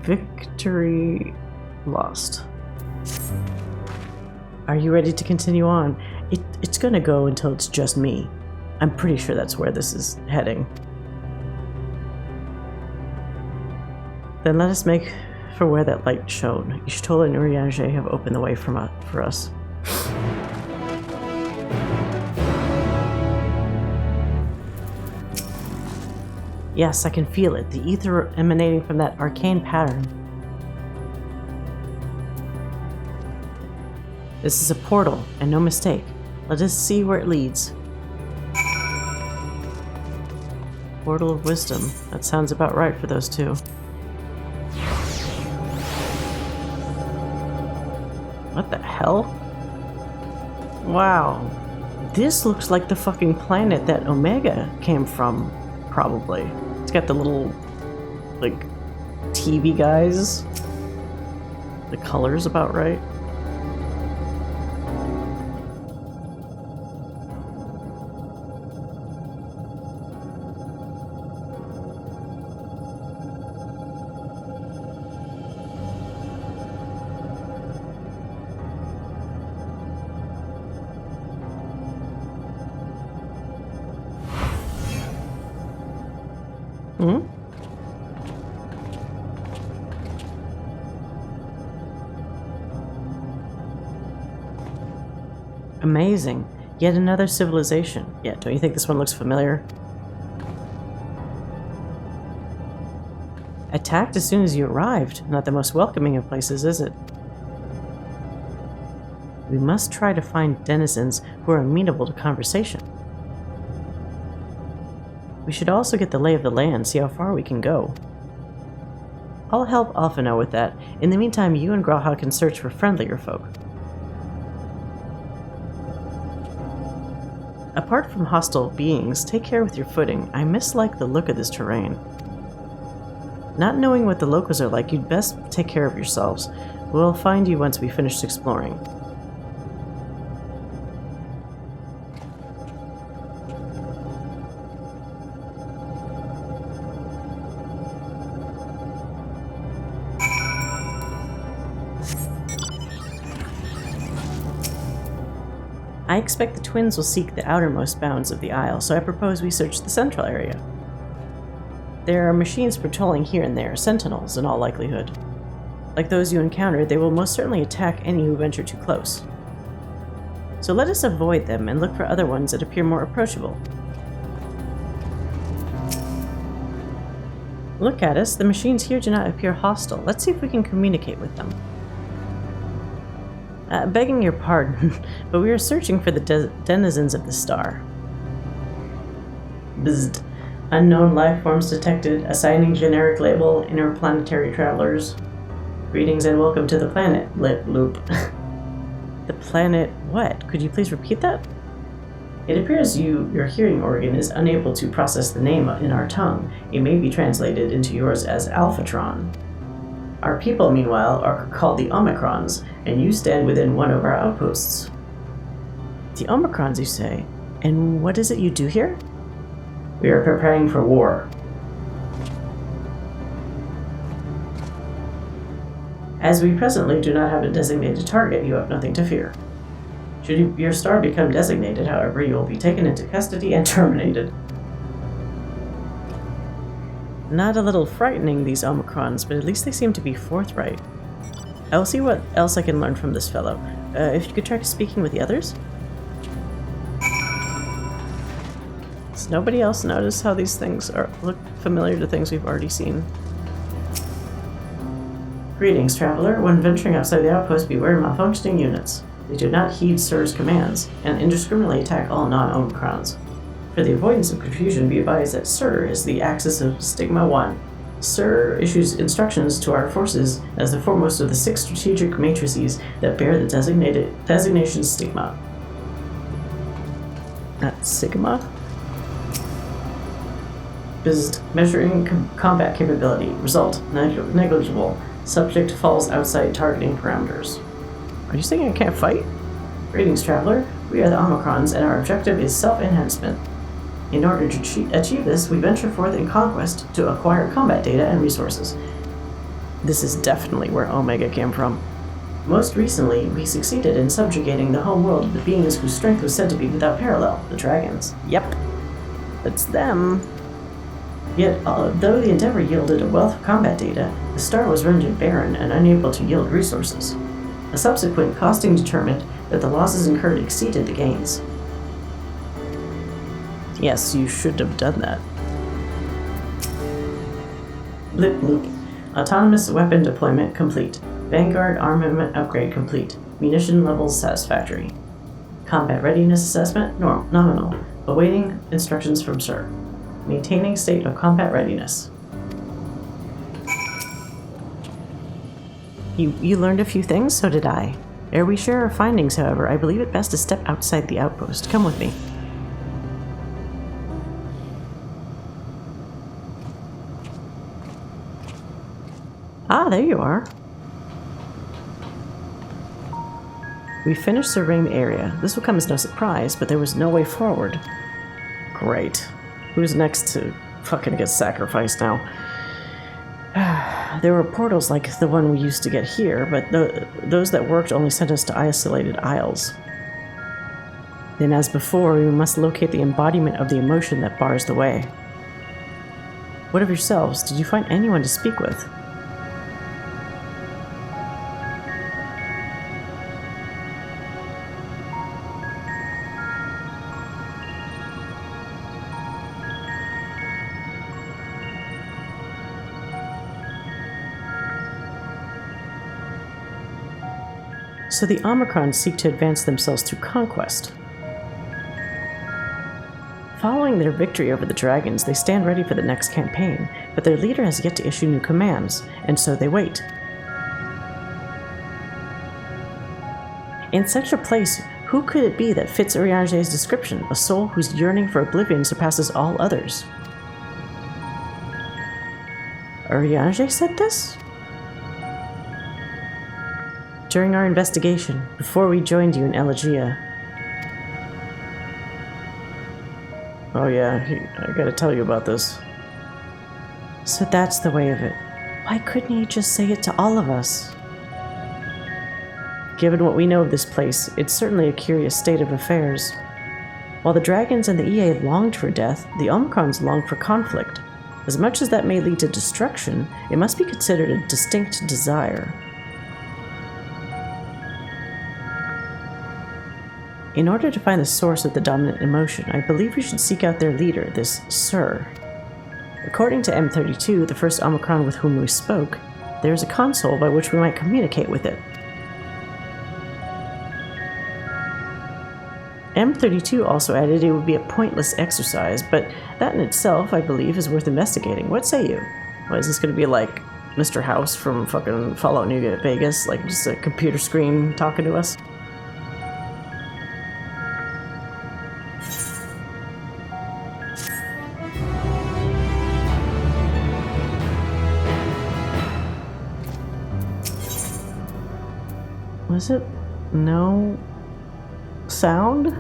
Victory lost. Are you ready to continue on? It's gonna go until it's just me. I'm pretty sure that's where this is heading. Then let us make for where that light shone. Y'shtola and Urianger have opened the way for us. Yes, I can feel it. The ether emanating from that arcane pattern. This is a portal, and no mistake. Let us see where it leads. Portal of Wisdom. That sounds about right for those two. What the hell? Wow. This looks like the fucking planet that Omega came from, probably. It's got the little, like, TV guys. The color's about right. Amazing. Yet another civilization. Yeah, don't you think this one looks familiar? Attacked as soon as you arrived. Not the most welcoming of places, is it? We must try to find denizens who are amenable to conversation. We should also get the lay of the land, see how far we can go. I'll help Alphino with that. In the meantime, you and Grawha can search for friendlier folk. Apart from hostile beings, take care with your footing. I mislike the look of this terrain. Not knowing what the locals are like, you'd best take care of yourselves. We'll find you once we finished exploring. I expect the twins will seek the outermost bounds of the Isle, so I propose we search the central area. There are machines patrolling here and there, sentinels in all likelihood. Like those you encountered, they will most certainly attack any who venture too close. So let us avoid them and look for other ones that appear more approachable. Look at us, the machines here do not appear hostile. Let's see if we can communicate with them. Begging your pardon, but we are searching for the denizens of the star. Bzzd. Unknown life forms detected, assigning generic label, interplanetary travelers. Greetings and welcome to the planet, Lip Loop. The planet what? Could you please repeat that? It appears your hearing organ is unable to process the name in our tongue. It may be translated into yours as Alphatron. Our people, meanwhile, are called the Omicrons, and you stand within one of our outposts. The Omicrons, you say? And what is it you do here? We are preparing for war. As we presently do not have a designated target, you have nothing to fear. Should your star become designated, however, you will be taken into custody and terminated. Not a little frightening, these Omicrons, but at least they seem to be forthright. I will see what else I can learn from this fellow. If you could try speaking with the others? Does nobody else notice how these things look familiar to things we've already seen? Greetings, traveler. When venturing outside the outpost, beware malfunctioning units. They do not heed Sir's commands, and indiscriminately attack all non-Omicrons. For the avoidance of confusion, be advised that Sir is the axis of Stigma 1. Sir issues instructions to our forces as the foremost of the 6 strategic matrices that bear the designation Stigma. Not Sigma? Bzzd. Measuring combat capability. Result, negligible. Subject falls outside targeting parameters. Are you saying I can't fight? Greetings, traveler. We are the Omicrons, and our objective is self-enhancement. In order to achieve this, we venture forth in conquest to acquire combat data and resources. This is definitely where Omega came from. Most recently, we succeeded in subjugating the home world of the beings whose strength was said to be without parallel, the dragons. Yep. It's them. Yet, though the endeavor yielded a wealth of combat data, the star was rendered barren and unable to yield resources. A subsequent costing determined that the losses incurred exceeded the gains. Yes, you should have done that. Blip loop. Autonomous weapon deployment complete. Vanguard armament upgrade complete. Munition levels satisfactory. Combat readiness assessment nominal. Awaiting instructions from Sir. Maintaining state of combat readiness. You learned a few things, so did I. Ere we share our findings, however, I believe it best to step outside the outpost. Come with me. Ah, there you are. We finished surveying the area. This will come as no surprise, but there was no way forward. Great. Who's next to fucking get sacrificed now? There were portals like the one we used to get here, but those that worked only sent us to isolated isles. Then, as before, we must locate the embodiment of the emotion that bars the way. What of yourselves? Did you find anyone to speak with? So the Omicrons seek to advance themselves through conquest. Following their victory over the dragons, they stand ready for the next campaign, but their leader has yet to issue new commands, and so they wait. In such a place, who could it be that fits Urianger's description, a soul whose yearning for oblivion surpasses all others? Urianger said this? During our investigation, before we joined you in Elegia. Oh yeah, I gotta tell you about this. So that's the way of it. Why couldn't he just say it to all of us? Given what we know of this place, it's certainly a curious state of affairs. While the dragons and the EA longed for death, the Omicrons longed for conflict. As much as that may lead to destruction, it must be considered a distinct desire. In order to find the source of the dominant emotion, I believe we should seek out their leader, this Sir. According to M32, the first Omicron with whom we spoke, there is a console by which we might communicate with it. M32 also added it would be a pointless exercise, but that in itself, I believe, is worth investigating. What say you? What, is this going to be like Mr. House from fucking Fallout New Vegas? Like just a computer screen talking to us? Was it no sound?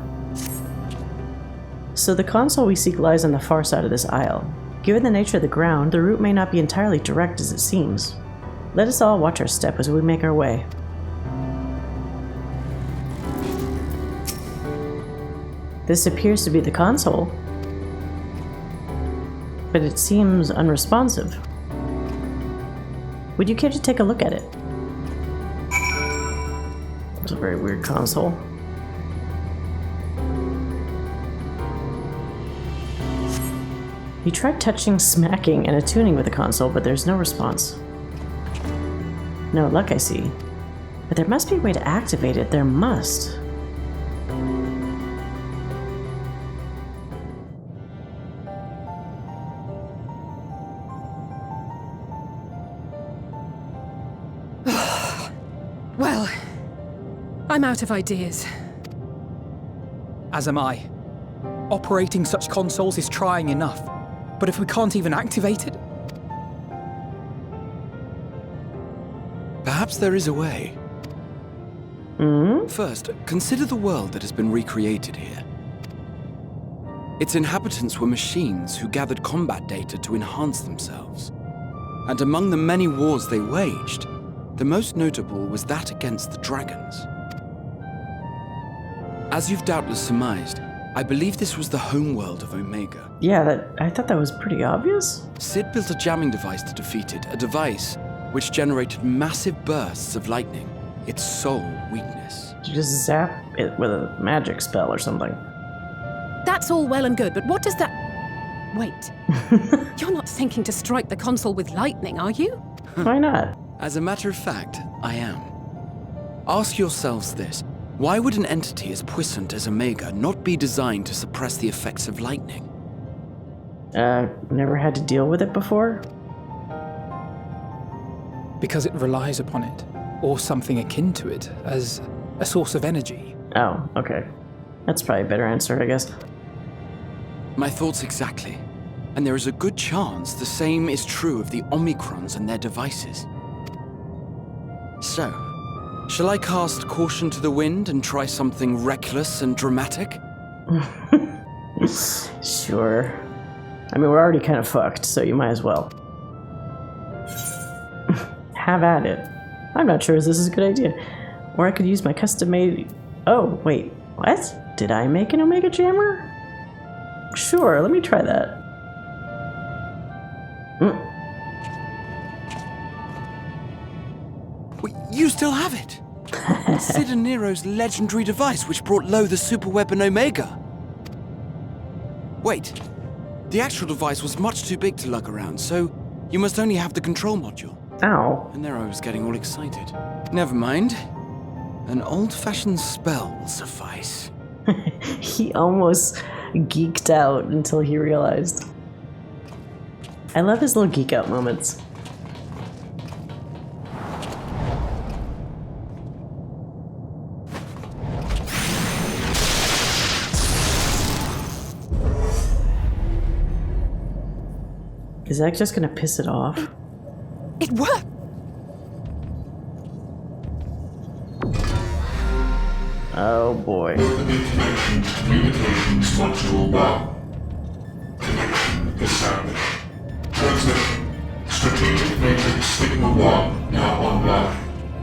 So the console we seek lies on the far side of this aisle. Given the nature of the ground, the route may not be entirely direct as it seems. Let us all watch our step as we make our way. This appears to be the console, but it seems unresponsive. Would you care to take a look at it? It's a very weird console. You tried touching, smacking, and attuning with the console, but there's no response. No luck, I see. But there must be a way to activate it. There must. Well, I'm out of ideas. As am I. Operating such consoles is trying enough. But if we can't even activate it? Perhaps there is a way. First, consider the world that has been recreated here. Its inhabitants were machines who gathered combat data to enhance themselves. and among the many wars they waged, the most notable was that against the dragons. As you've doubtless surmised, I believe this was the homeworld of Omega. Yeah, I thought that was pretty obvious. Sid built a jamming device to defeat it, a device which generated massive bursts of lightning, its sole weakness. You just zap it with a magic spell or something. That's all well and good, but what does that... Wait. You're not thinking to strike the console with lightning, are you? Why not? As a matter of fact, I am. Ask yourselves this. Why would an entity as puissant as Omega not be designed to suppress the effects of lightning? Never had to deal with it before? Because it relies upon it, or something akin to it, as a source of energy. Oh, okay. That's probably a better answer, I guess. My thoughts exactly. And there is a good chance the same is true of the Omicrons and their devices. So, shall I cast caution to the wind and try something reckless and dramatic? Sure. I mean, we're already kind of fucked, so you might as well. Have at it. I'm not sure if this is a good idea. Or I could use my custom-made... Oh, wait. What? Did I make an Omega Jammer? Sure, let me try that. Wait, you still have it? Sid and Nero's legendary device which brought low the superweapon Omega. Wait, the actual device was much too big to lug around, so you must only have the control module. Ow. And there I was getting all excited. Never mind. An old-fashioned spell will suffice. He almost geeked out until he realized. I love his little geek out moments. Is that just gonna piss it off? It worked! Oh boy. Communications Module 1. Connection established. Transmission. Strategic Matrix Signal 1 now online.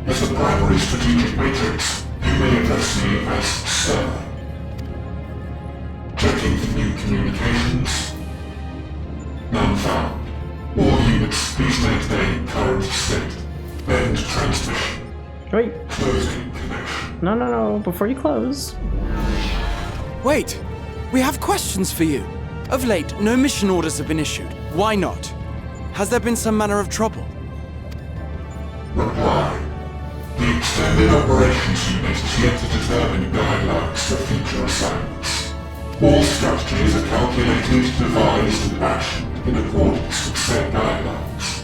As the primary strategic matrix, you may address me as Sir. Checking for new communications. None found. All units, please maintain current state. End transmission. Wait. Closing connection. No. Before you close. Wait, we have questions for you. Of late, no mission orders have been issued. Why not? Has there been some manner of trouble? Reply. The Extended Operations Unit is yet to determine guidelines for future assignments. All strategies are calculated, devised, and actioned in accordance with said guidelines.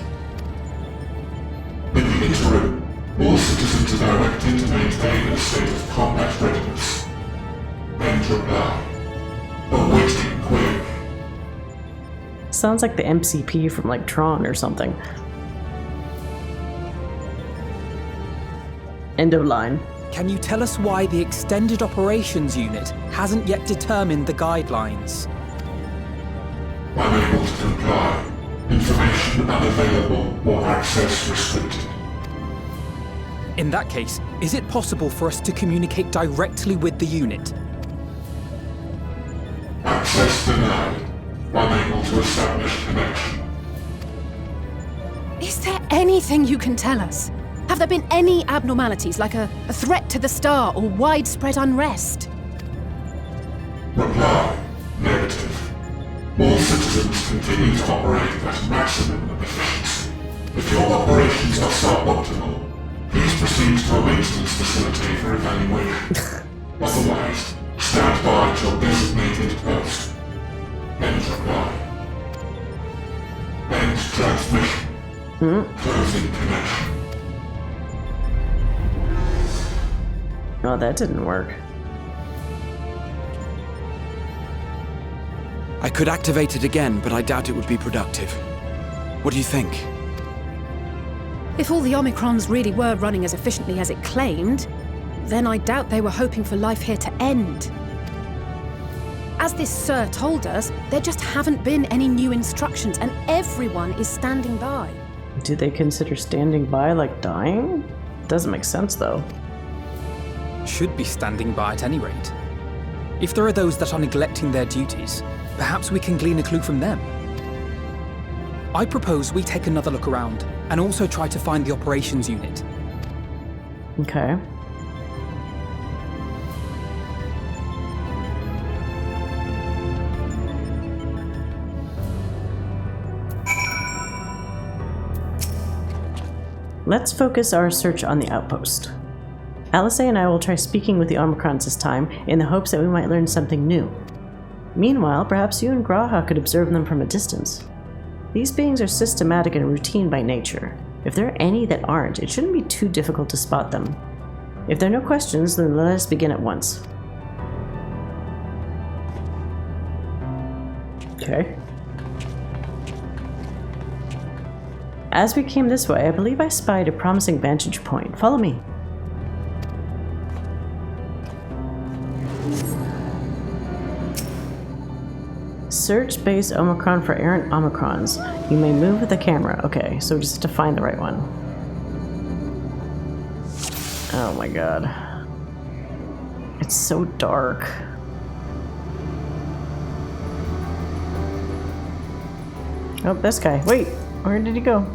In the interim, all citizens are directed to maintain a state of combat readiness. End reply. Awaiting query. Sounds like the MCP from like Tron or something. End of line. Can you tell us why the Extended Operations Unit hasn't yet determined the guidelines? Unable to comply. Information unavailable or access restricted. In that case, is it possible for us to communicate directly with the unit? Access denied. Unable to establish connection. Is there anything you can tell us? Have there been any abnormalities, like a threat to the star or widespread unrest? Reply. Negative. All citizens continue to operate at maximum efficiency. If your operations are suboptimal, please proceed to a maintenance facility for evaluation. Otherwise, stand by at your designated post. End reply. End transmission. Closing connection. Oh, that didn't work. I could activate it again, but I doubt it would be productive. What do you think? If all the Omicrons really were running as efficiently as it claimed, then I doubt they were hoping for life here to end. As this Sir told us, there just haven't been any new instructions, and everyone is standing by. Do they consider standing by like dying? Doesn't make sense though. Should be standing by at any rate. If there are those that are neglecting their duties, perhaps we can glean a clue from them. I propose we take another look around, and also try to find the operations unit. Okay. Let's focus our search on the outpost. Alice and I will try speaking with the Omicrons this time in the hopes that we might learn something new. Meanwhile, perhaps you and Graha could observe them from a distance. These beings are systematic and routine by nature. If there are any that aren't, it shouldn't be too difficult to spot them. If there are no questions, then let us begin at once. Okay. As we came this way, I believe I spied a promising vantage point. Follow me. Search base Omicron for errant Omicrons. You may move with the camera. Okay, so we just have to find the right one. Oh my god. It's so dark. Oh, this guy. Wait, where did he go?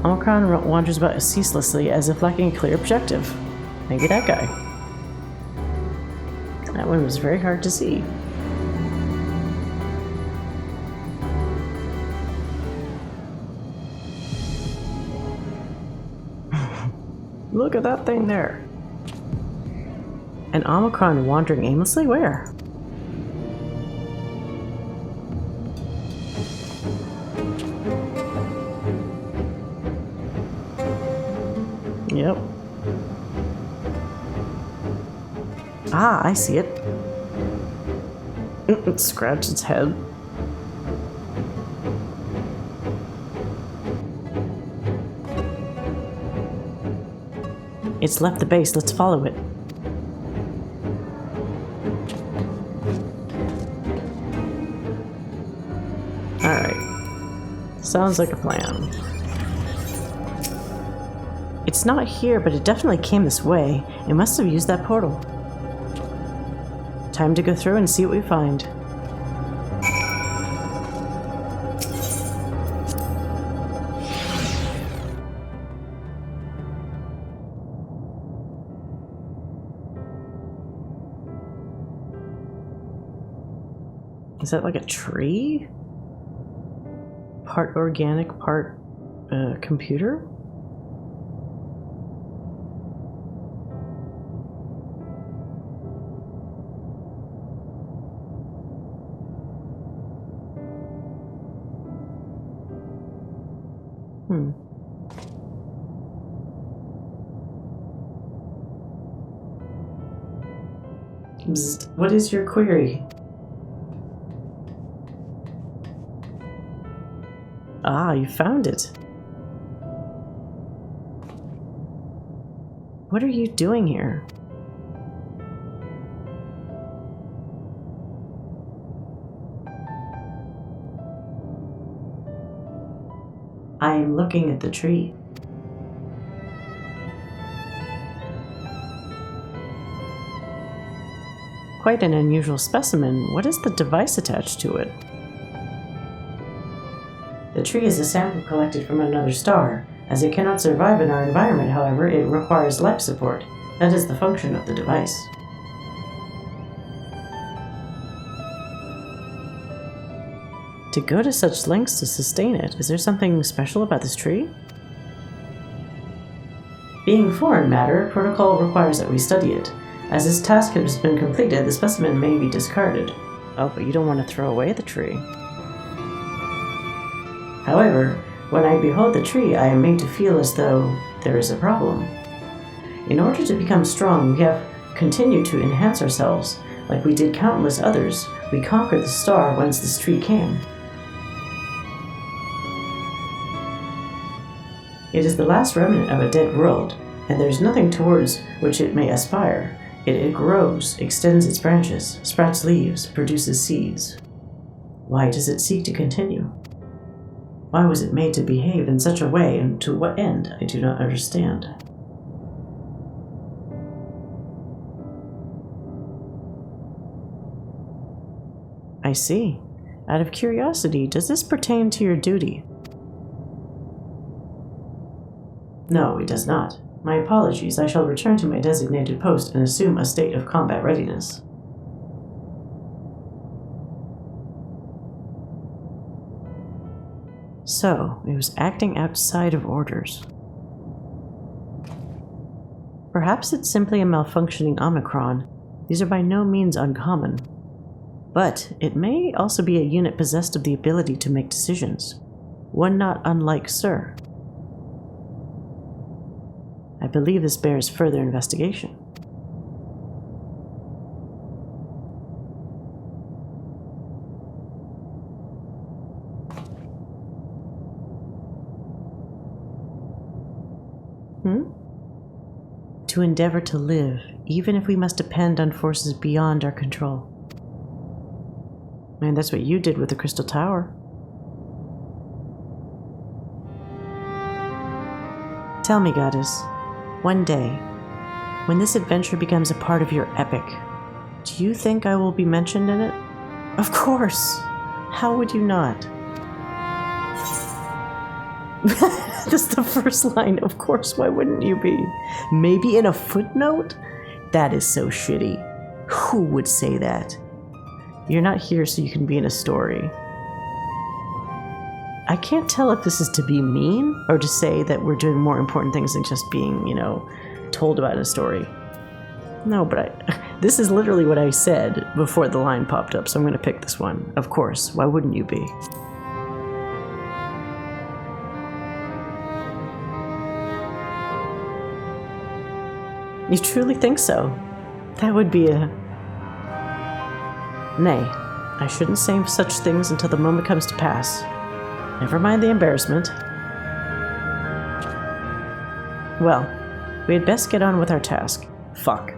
Omicron wanders about ceaselessly as if lacking a clear objective. Maybe that guy. That one was very hard to see. Look at that thing there. An Omicron wandering aimlessly? Where? Yep. Ah, I see it. It scratched its head. It's left the base. Let's follow it. Alright. Sounds like a plan. It's not here, but it definitely came this way. It must have used that portal. Time to go through and see what we find. Is that like a tree? Part organic, part computer? What is your query? Ah, you found it. What are you doing here? I am looking at the tree. Quite an unusual specimen. What is the device attached to it? The tree is a sample collected from another star. As it cannot survive in our environment, however, it requires life support. That is the function of the device. To go to such lengths to sustain it, is there something special about this tree? Being foreign matter, protocol requires that we study it. As this task has been completed, the specimen may be discarded. Oh, but you don't want to throw away the tree. However, when I behold the tree, I am made to feel as though there is a problem. In order to become strong, we have continued to enhance ourselves. Like we did countless others, we conquered the star whence this tree came. It is the last remnant of a dead world, and there is nothing towards which it may aspire. It grows, extends its branches, sprouts leaves, produces seeds. Why does it seek to continue? Why was it made to behave in such a way, and to what end? I do not understand. I see. Out of curiosity, does this pertain to your duty? No, it does not. My apologies. I shall return to my designated post and assume a state of combat readiness. So, it was acting outside of orders. Perhaps it's simply a malfunctioning Omicron. These are by no means uncommon. But it may also be a unit possessed of the ability to make decisions, one not unlike Sir. I believe this bears further investigation. To endeavor to live, even if we must depend on forces beyond our control. Man, that's what you did with the Crystal Tower. Tell me, Goddess, one day, when this adventure becomes a part of your epic, do you think I will be mentioned in it? Of course! How would you not? That's the first line. Of course, why wouldn't you be? Maybe in a footnote? That is so shitty. Who would say that? You're not here so you can be in a story. I can't tell if this is to be mean or to say that we're doing more important things than just being, told about a story. No, but this is literally what I said before the line popped up, so I'm going to pick this one. Of course, why wouldn't you be? You truly think so? That would be a... Nay, I shouldn't say such things until the moment comes to pass. Never mind the embarrassment. Well, we had best get on with our task. Fuck.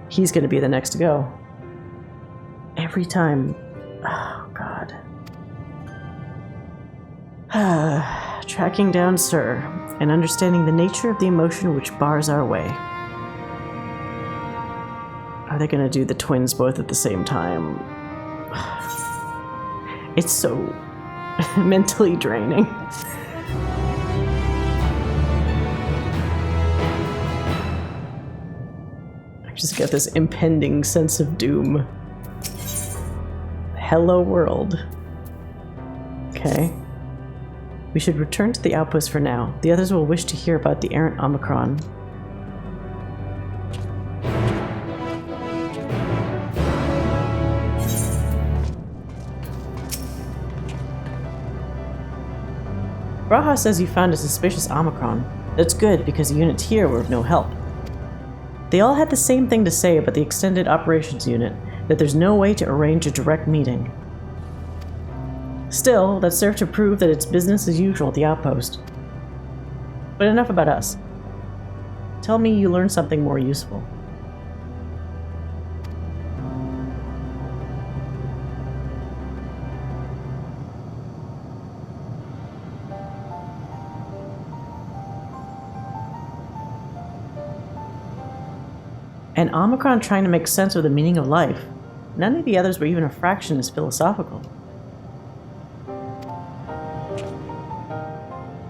He's gonna be the next to go. Every time... Oh, God. Tracking down Sir, and understanding the nature of the emotion which bars our way. Are they gonna do the twins both at the same time? It's so mentally draining. I just get this impending sense of doom. Hello, world. Okay. We should return to the outpost for now. The others will wish to hear about the errant Omicron. Braha says you found a suspicious Omicron. That's good, because the units here were of no help. They all had the same thing to say about the extended operations unit, that there's no way to arrange a direct meeting. Still, that served to prove that it's business as usual at the outpost. But enough about us. Tell me you learned something more useful. An Omicron trying to make sense of the meaning of life. None of the others were even a fraction as philosophical.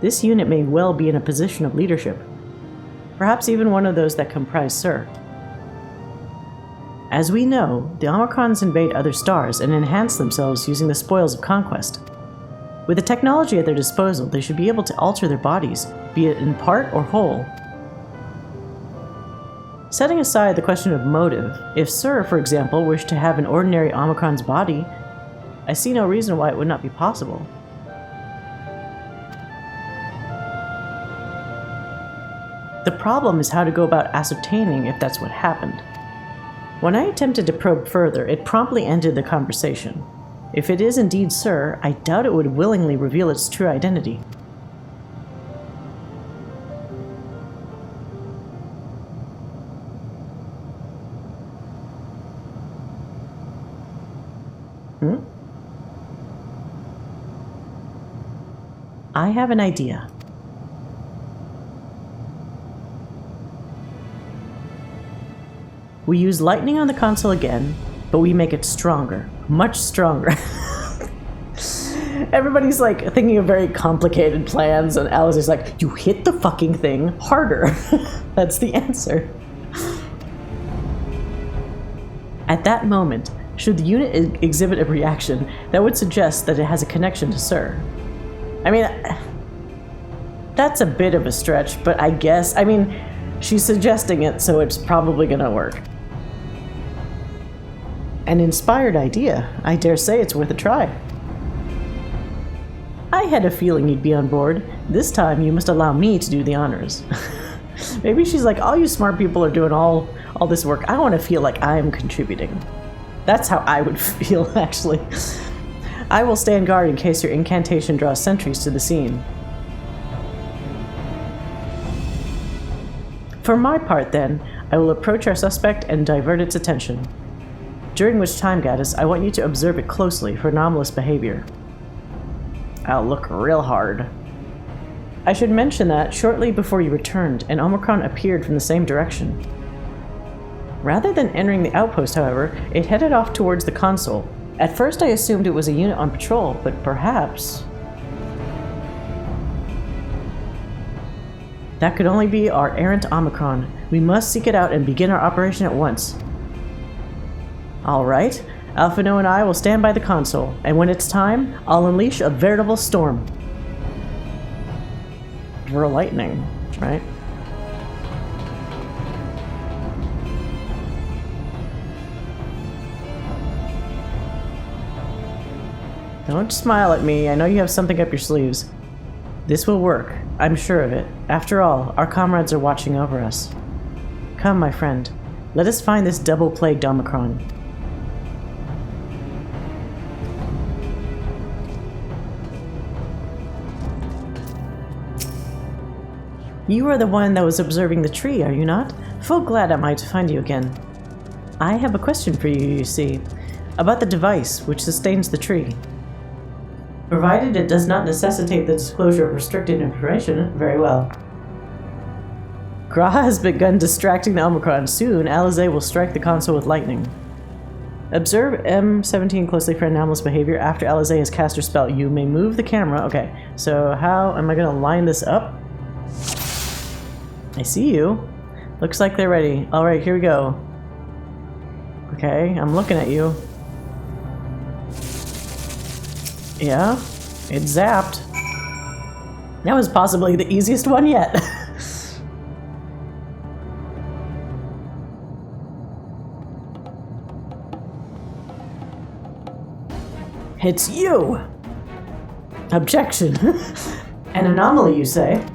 This unit may well be in a position of leadership. Perhaps even one of those that comprise Sir. As we know, the Omicrons invade other stars and enhance themselves using the spoils of conquest. With the technology at their disposal, they should be able to alter their bodies, be it in part or whole. Setting aside the question of motive, if Sir, for example, wished to have an ordinary Omicron's body, I see no reason why it would not be possible. The problem is how to go about ascertaining if that's what happened. When I attempted to probe further, it promptly ended the conversation. If it is indeed Sir, I doubt it would willingly reveal its true identity. I have an idea. We use lightning on the console again, but we make it stronger. Much stronger. Everybody's like thinking of very complicated plans, and Alice is like, you hit the fucking thing harder. That's the answer. At that moment, should the unit exhibit a reaction that would suggest that it has a connection to Sir? I mean, that's a bit of a stretch, but I guess, I mean, she's suggesting it, so it's probably gonna work. An inspired idea. I dare say it's worth a try. I had a feeling you'd be on board. This time you must allow me to do the honors. Maybe she's like, all you smart people are doing all this work. I want to feel like I am contributing. That's how I would feel, actually. I will stand guard in case your incantation draws sentries to the scene. For my part, then, I will approach our suspect and divert its attention. During which time, Gaddis, I want you to observe it closely for anomalous behavior. I'll look real hard. I should mention that, shortly before you returned, an Omicron appeared from the same direction. Rather than entering the outpost, however, it headed off towards the console. At first I assumed it was a unit on patrol, but perhaps... that could only be our errant Omicron. We must seek it out and begin our operation at once. Alright, Alphino and I will stand by the console, and when it's time, I'll unleash a veritable storm. For lightning, right? Don't smile at me, I know you have something up your sleeves. This will work, I'm sure of it. After all, our comrades are watching over us. Come, my friend, let us find this double-plagued Omicron. You are the one that was observing the tree, are you not? Full glad am I to find you again. I have a question for you, you see, about the device which sustains the tree. Provided it does not necessitate the disclosure of restricted information, very well. Graha has begun distracting the Omicron. Soon, Alizé will strike the console with lightning. Observe M17 closely for anomalous behavior. After Alizé has cast her spell, you may move the camera. Okay, so how am I going to line this up? I see you. Looks like they're ready. Alright, here we go. Okay, I'm looking at you. Yeah, it zapped. That was possibly the easiest one yet. It's you! Objection. An anomaly, you say?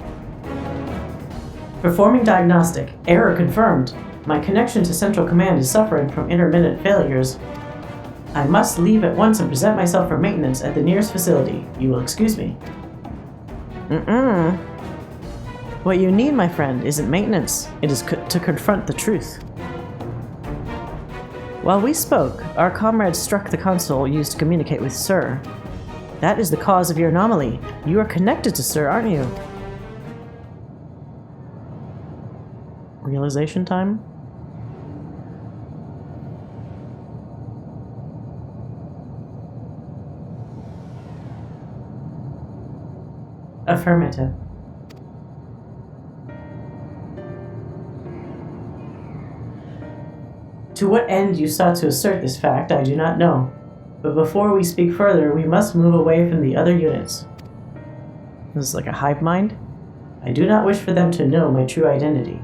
Performing diagnostic. Error confirmed. My connection to Central Command is suffering from intermittent failures. I must leave at once and present myself for maintenance at the nearest facility. You will excuse me. What you need, my friend, isn't maintenance. It is to confront the truth. While we spoke, our comrades struck the console used to communicate with Sir. That is the cause of your anomaly. You are connected to Sir, aren't you? Realization time? Affirmative. To what end you sought to assert this fact, I do not know. But before we speak further, we must move away from the other units. This is like a hive mind? I do not wish for them to know my true identity.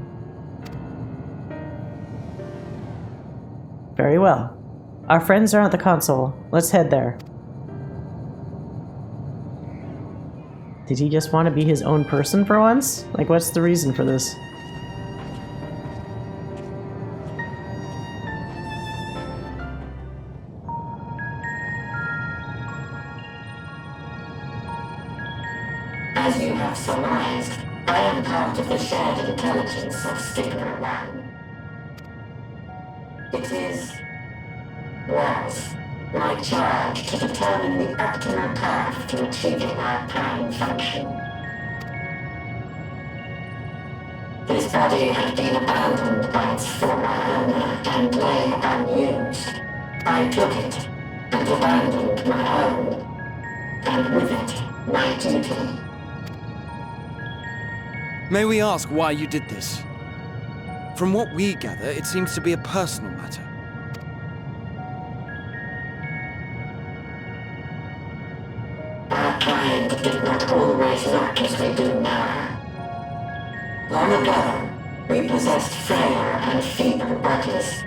Very well. Our friends are at the console. Let's head there. Did he just want to be his own person for once? Like, what's the reason for this? As you have surmised, I am part of the shared intelligence of Stigma 1. It is... was My charge to determine the optimal path to achieving our prime function. This body had been abandoned by its former owner and lay unused. I took it and abandoned my own, and with it, my duty. May we ask why you did this? From what we gather, it seems to be a personal matter. Our kind did not always work as we do now. Long ago, we possessed frail and feeble bodies.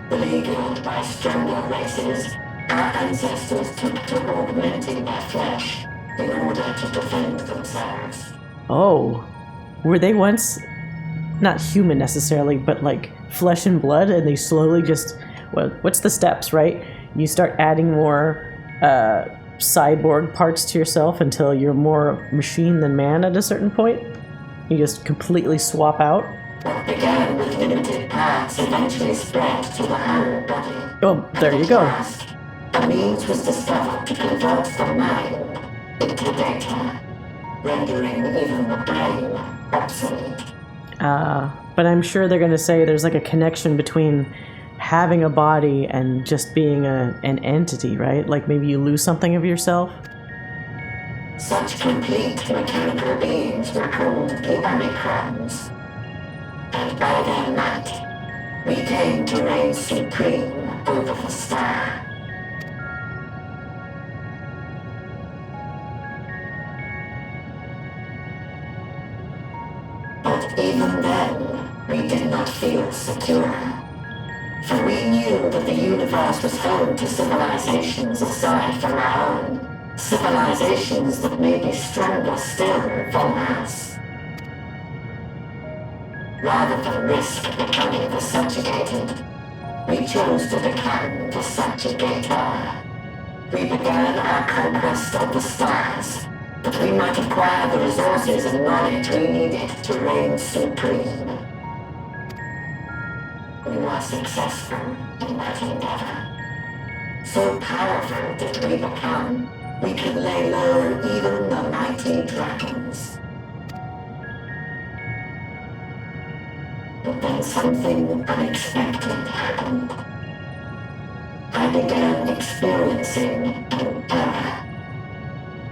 Beleaguered by stronger races, our ancestors took to augmenting their flesh in order to defend themselves. Oh, were they once not human necessarily, but like flesh and blood, and they slowly just, well, what's the steps, right? You start adding more cyborg parts to yourself until you're more machine than man at a certain point? You just completely swap out? What began with limited parts eventually spread to the whole body. Oh, there you go. Last, a means was discovered to convert the mind into data, rendering even the brain obsolete. But I'm sure they're going to say there's like a connection between having a body and just being an entity, right? Like maybe you lose something of yourself? Such complete mechanical beings were called the Omicrons. And by their might, we came to reign supreme over the star. But even then, we did not feel secure. For we knew that the universe was home to civilizations aside from our own. Civilizations that may be stronger still than us. Rather than risk becoming the subjugated, we chose to become the subjugator. We began our conquest of the stars, that we might acquire the resources and knowledge we needed to reign supreme. We were successful in that endeavor. So powerful did we become, we could lay low even the mighty dragons. But then something unexpected happened. I began experiencing an error.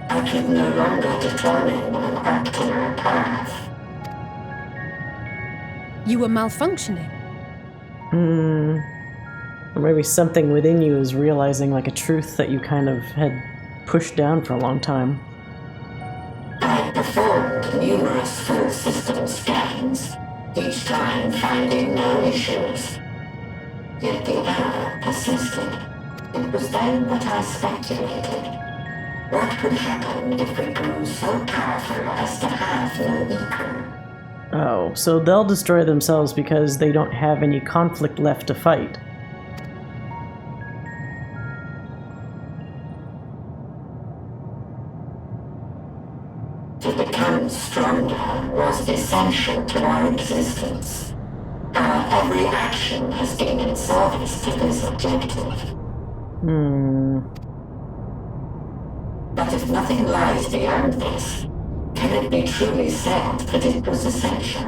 I could no longer determine an optimal path. You were malfunctioning. Or maybe something within you is realizing like a truth that you kind of had pushed down for a long time. I performed numerous full system scans, each time finding no issues. Yet the error persisted. It was then that I speculated. What could happen if we grew so powerful as to have no equal? Oh, so they'll destroy themselves because they don't have any conflict left to fight. To become stronger was essential to our existence. Our every action has been in service to this objective. But if nothing lies beyond this, can it be truly said that it was essential?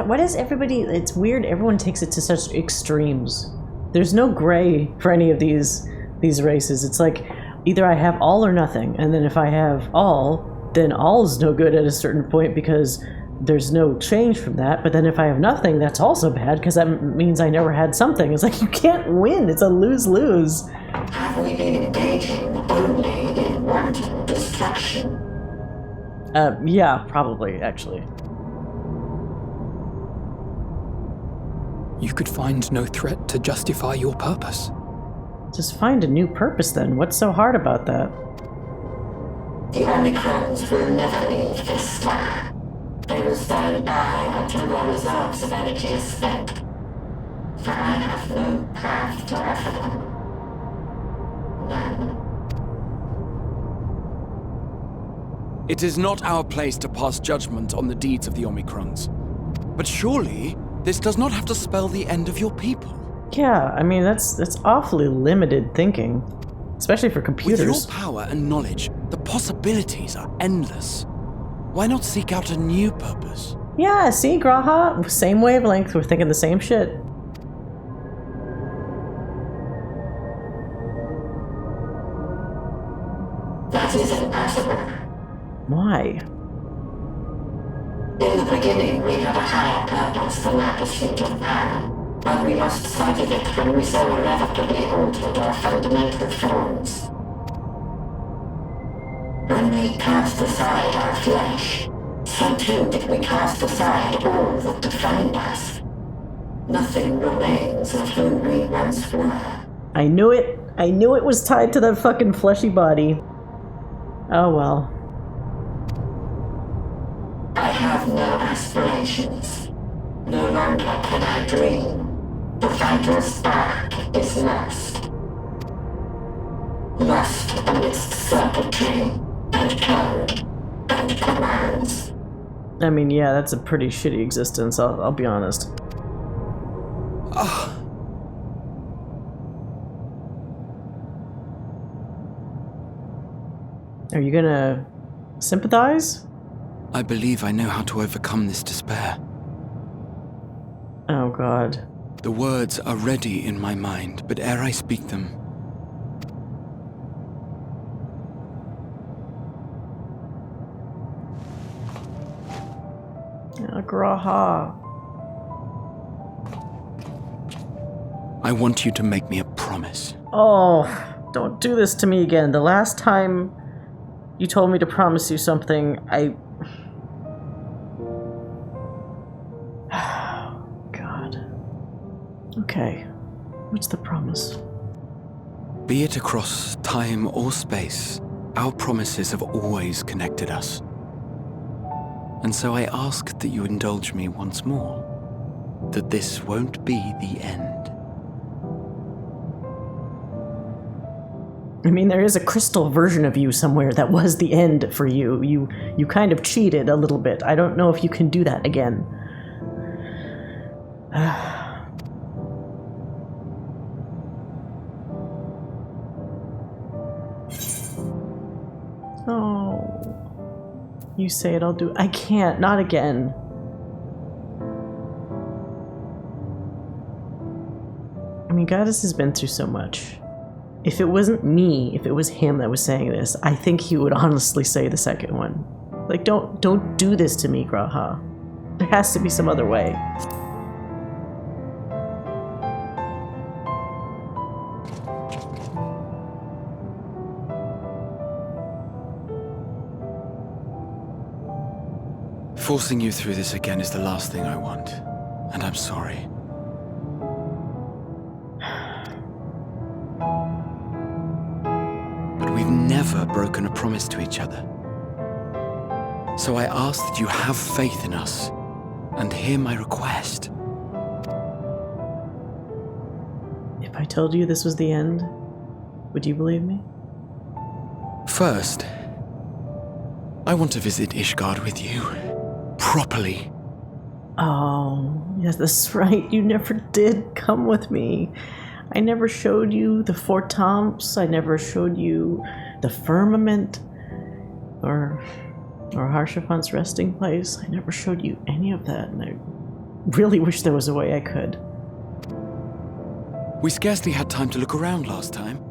Why does everybody... It's weird, everyone takes it to such extremes. There's no gray for any of these races. It's like, either I have all or nothing, and then if I have all, then all is no good at a certain point because there's no change from that. But then if I have nothing, that's also bad because that means I never had something. It's like, you can't win. It's a lose-lose. Have we been engaging only in wanton destruction? Yeah, probably, actually. You could find no threat to justify your purpose. Just find a new purpose then. What's so hard about that? The Omicrons will never leave this star. They will stand by until their reserves of energy is spent. For I have no path to offer them. None. It is not our place to pass judgment on the deeds of the Omicrons. But surely, this does not have to spell the end of your people. Yeah, I mean, that's awfully limited thinking. Especially for computers. With your power and knowledge, the possibilities are endless. Why not seek out a new purpose? Yeah, see, Graha? Same wavelength, we're thinking the same shit. That is impossible. Why? In the beginning, we had a higher purpose than our pursuit of power, but we lost sight of it when we so irrevocably altered our fundamental forms. When we cast aside our flesh, so too did we cast aside all that defined us. Nothing remains of who we once were. I knew it. I knew it was tied to that fucking fleshy body. Oh well. I have no aspirations. No longer can I dream. The vital spark is lost. Lost amidst circuitry and code and commands. I mean, yeah, that's a pretty shitty existence, I'll be honest. Are you gonna sympathize? I believe I know how to overcome this despair. Oh god. The words are ready in my mind, but ere I speak them, Graha. I want you to make me a promise. Oh, don't do this to me again. The last time you told me to promise you something, God. Okay. What's the promise? Be it across time or space, our promises have always connected us. And so I ask that you indulge me once more, that this won't be the end. I mean, there is a crystal version of you somewhere that was the end for you. You kind of cheated a little bit. I don't know if you can do that again. Oh. You say it, I'll do it. I can't. Not again. I mean, Goddess has been through so much. If it wasn't me, if it was him that was saying this, I think he would honestly say the second one. Like, don't do this to me, Graha. There has to be some other way. Forcing you through this again is the last thing I want, and I'm sorry. But we've never broken a promise to each other. So I ask that you have faith in us, and hear my request. If I told you this was the end, would you believe me? First, I want to visit Ishgard with you. Properly. Oh, yes, that's right. You never did come with me. I never showed you the Fort Tomps. I never showed you the firmament or Harshaphant's resting place. I never showed you any of that, and I really wish there was a way I could. We scarcely had time to look around last time.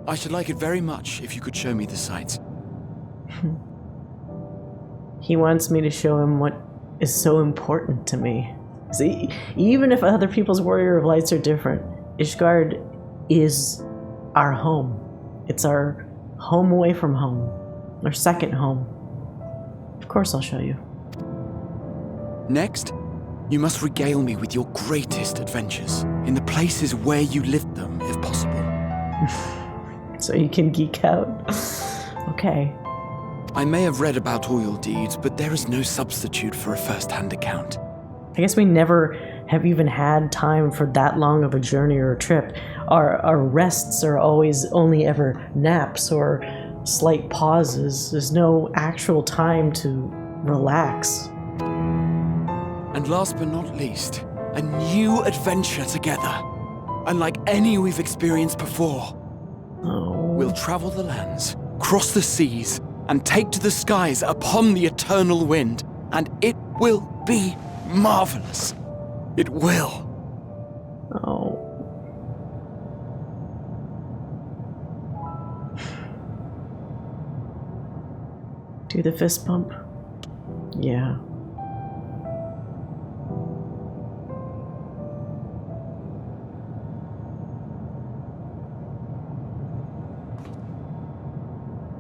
I should like it very much if you could show me the sights. He wants me to show him what is so important to me. See, even if other people's Warrior of Lights are different, Ishgard is our home. It's our home away from home. Our second home. Of course I'll show you. Next, you must regale me with your greatest adventures, in the places where you lived them, if possible. So you can geek out? Okay. I may have read about all your deeds, but there is no substitute for a first-hand account. I guess we never have even had time for that long of a journey or a trip. Our rests are always only ever naps or slight pauses. There's no actual time to relax. And last but not least, a new adventure together. unlike any we've experienced before. Oh. We'll travel the lands, cross the seas, and take to the skies upon the eternal wind, and it will be marvelous. It will. Oh. Do the fist bump? Yeah.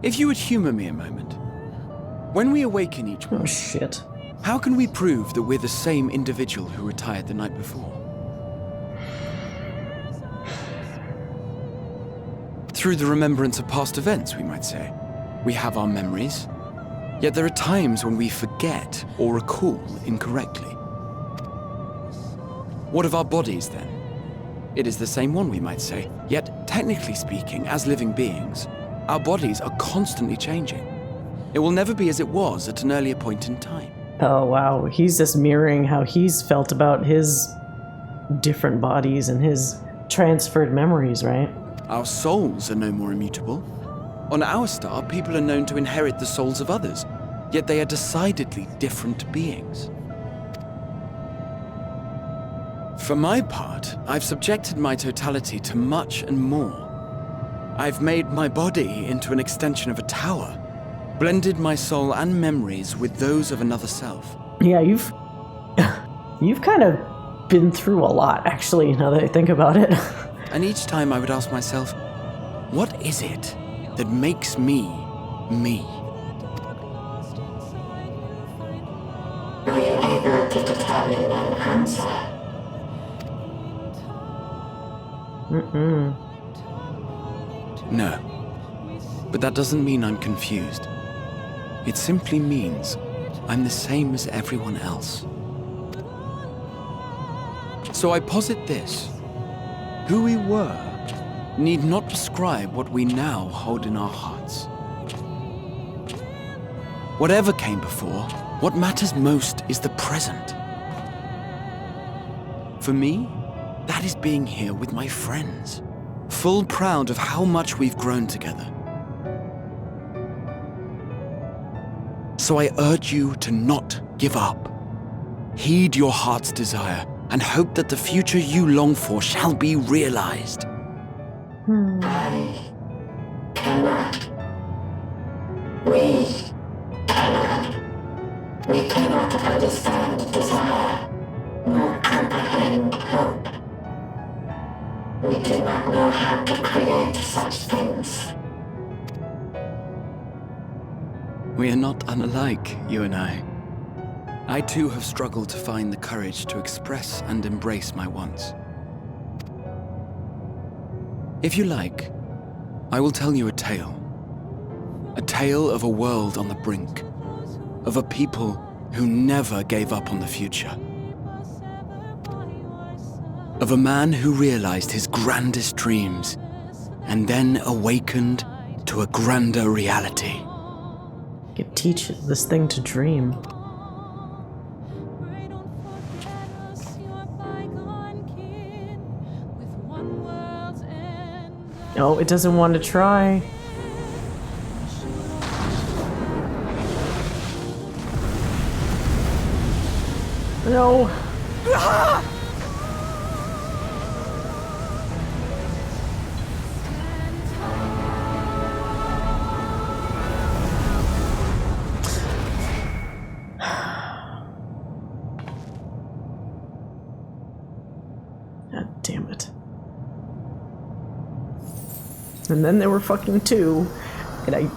If you would humor me a moment. When we awaken each Oh morning, shit. how can we prove that we're the same individual who retired the night before? Through the remembrance of past events, we might say. We have our memories, yet there are times when we forget or recall incorrectly. What of our bodies, then? It is the same one, we might say, yet technically speaking, as living beings, our bodies are constantly changing. It will never be as it was at an earlier point in time. Oh wow, he's just mirroring how he's felt about his different bodies and his transferred memories, right? Our souls are no more immutable. On our star, people are known to inherit the souls of others, yet they are decidedly different beings. For my part, I've subjected my totality to much and more. I've made my body into an extension of a tower, blended my soul and memories with those of another self. Yeah, you've kind of been through a lot, actually, now that I think about it. And each time I would ask myself, what is it that makes me, me? Are you able to determine an answer? No. But that doesn't mean I'm confused. It simply means I'm the same as everyone else. So I posit this. Who we were need not describe what we now hold in our hearts. Whatever came before, what matters most is the present. For me, that is being here with my friends, full proud of how much we've grown together. So I urge you to not give up. Heed your heart's desire and hope that the future you long for shall be realized. I cannot. We cannot. We cannot understand desire, nor comprehend hope. We do not know how to create such things. We are not unlike, you and I. I too have struggled to find the courage to express and embrace my wants. If you like, I will tell you a tale. A tale of a world on the brink, of a people who never gave up on the future. Of a man who realized his grandest dreams and then awakened to a grander reality. You could teach this thing to dream. Oh, it doesn't want to try. No. God damn it. And then there were fucking two, and I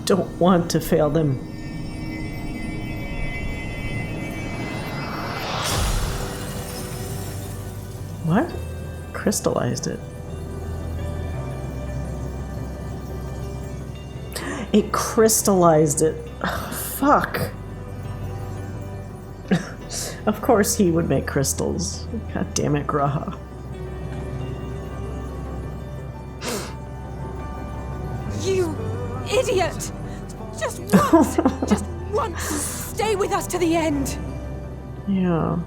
don't want to fail them. What? Crystallized it. It crystallized it. Ugh, fuck. Of course he would make crystals. God damn it, Graha. You idiot! Just once! Just once! Stay with us to the end! Yeah.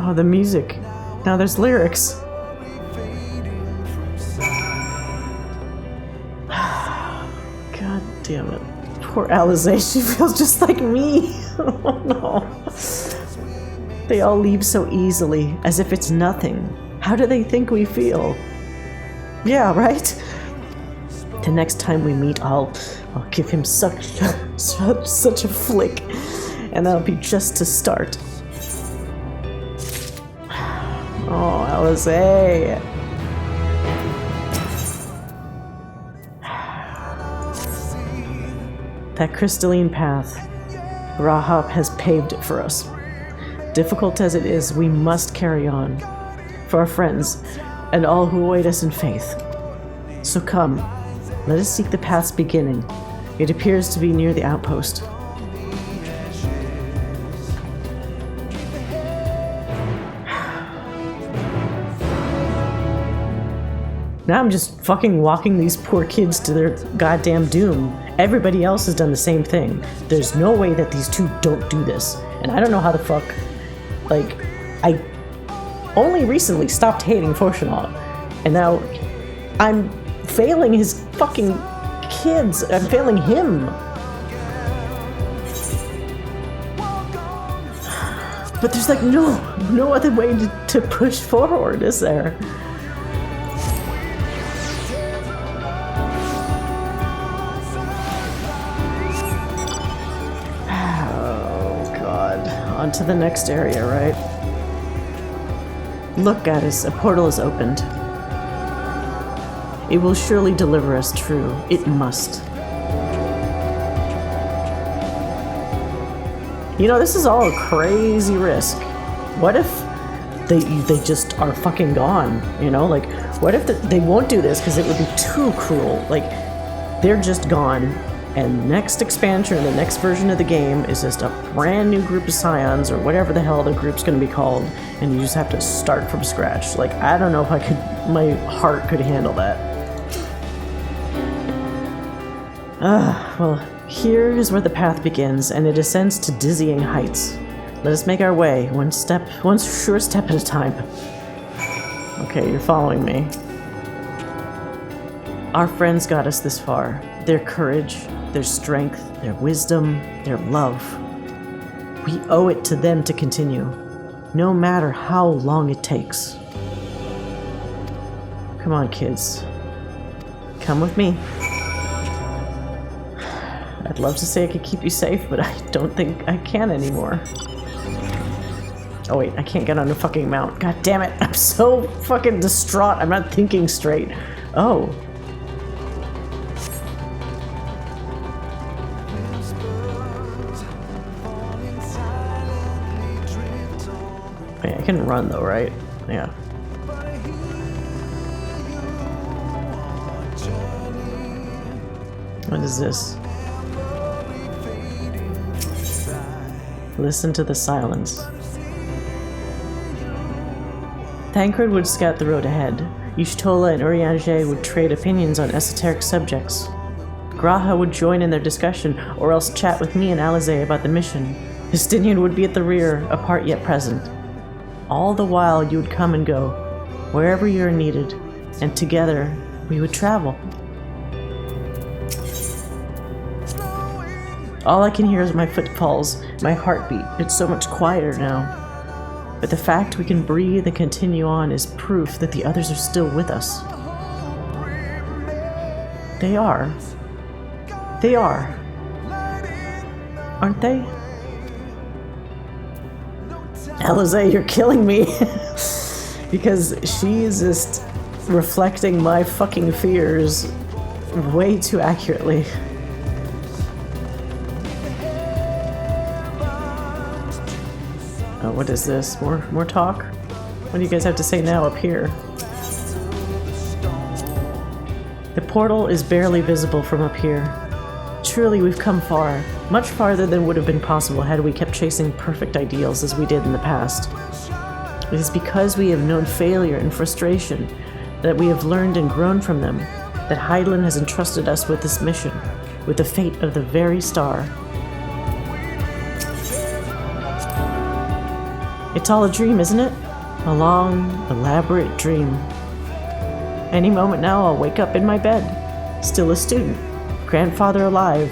Oh, the music. Now there's lyrics. God damn it. Poor Alizé, she feels just like me. Oh no. They all leave so easily, as if it's nothing. How do they think we feel? Yeah, right? The next time we meet, I'll give him such a flick, and that'll be just to start. Oh, Alizé. That crystalline path, Rahab has paved it for us. Difficult as it is, we must carry on. For our friends, and all who await us in faith. So come, let us seek the path's beginning. It appears to be near the outpost. Now I'm just fucking walking these poor kids to their goddamn doom. Everybody else has done the same thing. There's no way that these two don't do this. And I don't know how the fuck... Like, I only recently stopped hating Fortunato. And now I'm failing his fucking kids. I'm failing him. But there's like no other way to push forward, is there? On to the next area, right? Look, Gaddis, a portal is opened. It will surely deliver us true. It must. You know, this is all a crazy risk. What if they just are fucking gone, you know? Like, what if they won't do this because it would be too cruel? Like, they're just gone. And next expansion, or the next version of the game, is just a brand new group of Scions, or whatever the hell the group's gonna be called, and you just have to start from scratch. Like, I don't know if my heart could handle that. Well, here is where the path begins, and it ascends to dizzying heights. Let us make our way, one sure step at a time. Okay, you're following me. Our friends got us this far. Their courage, their strength, their wisdom, their love. We owe it to them to continue, no matter how long it takes. Come on, kids. Come with me. I'd love to say I could keep you safe, but I don't think I can anymore. Oh wait, I can't get on the fucking mount. God damn it, I'm so fucking distraught. I'm not thinking straight. Oh. Wait, I can run though, right? Yeah. What is this? Listen to the silence. Thancred would scout the road ahead. Y'shtola and Urianger would trade opinions on esoteric subjects. Graha would join in their discussion, or else chat with me and Alizé about the mission. Justinian would be at the rear, apart yet present. All the while you would come and go, wherever you are needed, and together we would travel. All I can hear is my footfalls, my heartbeat. It's so much quieter now. But the fact we can breathe and continue on is proof that the others are still with us. They are. They are. Aren't they? Alizé, you're killing me. Because she's just reflecting my fucking fears way too accurately. Oh, what is this? More talk? What do you guys have to say now up here? The portal is barely visible from up here. Truly, we've come far. Much farther than would have been possible had we kept chasing perfect ideals as we did in the past. It is because we have known failure and frustration, that we have learned and grown from them, that Hydaelyn has entrusted us with this mission, with the fate of the very star. It's all a dream, isn't it? A long, elaborate dream. Any moment now, I'll wake up in my bed, still a student, grandfather alive.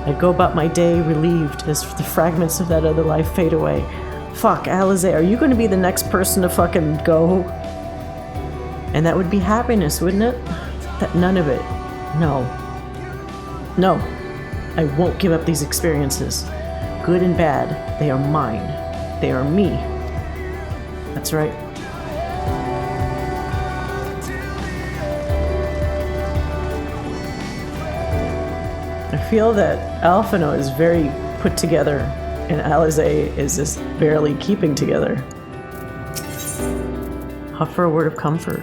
I go about my day relieved as the fragments of that other life fade away. Fuck, Alize, are you going to be the next person to fucking go? And that would be happiness, wouldn't it? That none of it. No. No. I won't give up these experiences. Good and bad, they are mine. They are me. That's right. I feel that Alphino is very put together, and Alize is just barely keeping together. Huff for a word of comfort.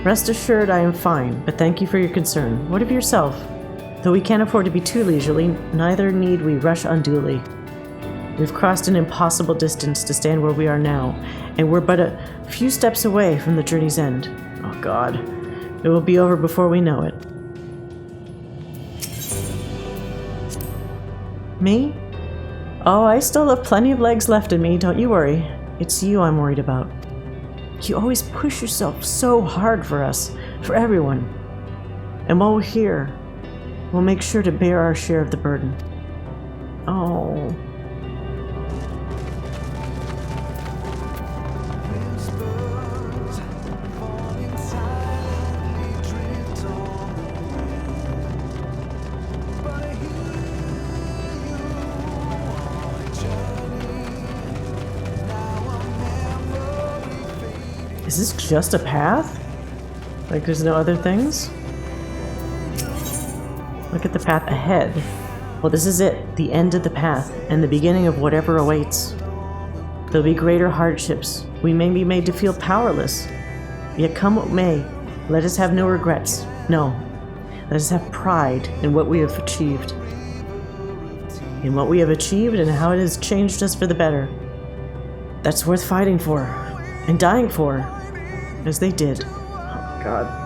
Rest assured I am fine, but thank you for your concern. What of yourself? Though we can't afford to be too leisurely, neither need we rush unduly. We've crossed an impossible distance to stand where we are now, and we're but a few steps away from the journey's end. Oh God, it will be over before we know it. Me? Oh, I still have plenty of legs left in me, don't you worry. It's you I'm worried about. You always push yourself so hard for us, for everyone. And while we're here, we'll make sure to bear our share of the burden. Oh. Is this just a path? Like there's no other things? Look at the path ahead. Well, this is it, the end of the path, and the beginning of whatever awaits. There'll be greater hardships. We may be made to feel powerless. Yet come what may, let us have no regrets. No, let us have pride in what we have achieved. In what we have achieved and how it has changed us for the better. That's worth fighting for, and dying for, as they did. Oh, God.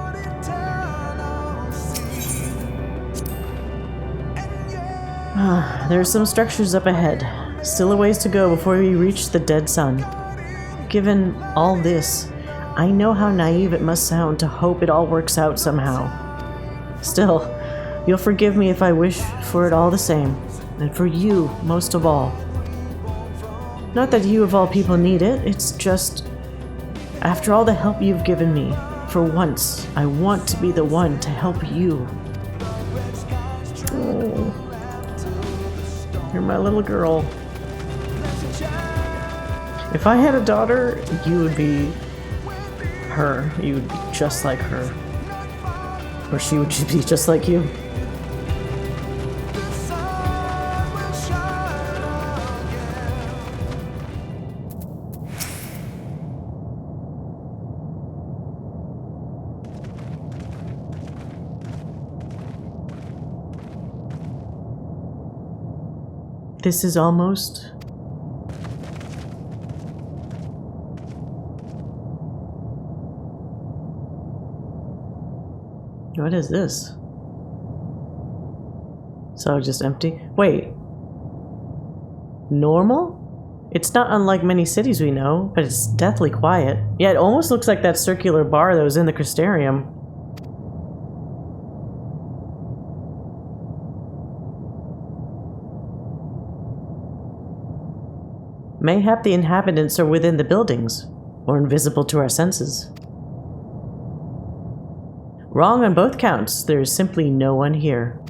There are some structures up ahead. Still a ways to go before we reach the dead sun. Given all this, I know how naive it must sound to hope it all works out somehow. Still, you'll forgive me if I wish for it all the same, and for you most of all. Not that you of all people need it, it's just, after all the help you've given me, for once, I want to be the one to help you. Oh. You're my little girl. If I had a daughter, you would be her. You would be just like her. Or she would be just like you. This is almost... What is this? So just empty? Wait. Normal? It's not unlike many cities we know, but it's deathly quiet. Yeah, it almost looks like that circular bar that was in the Crystarium. Mayhap the inhabitants are within the buildings, or invisible to our senses. Wrong on both counts, there is simply no one here.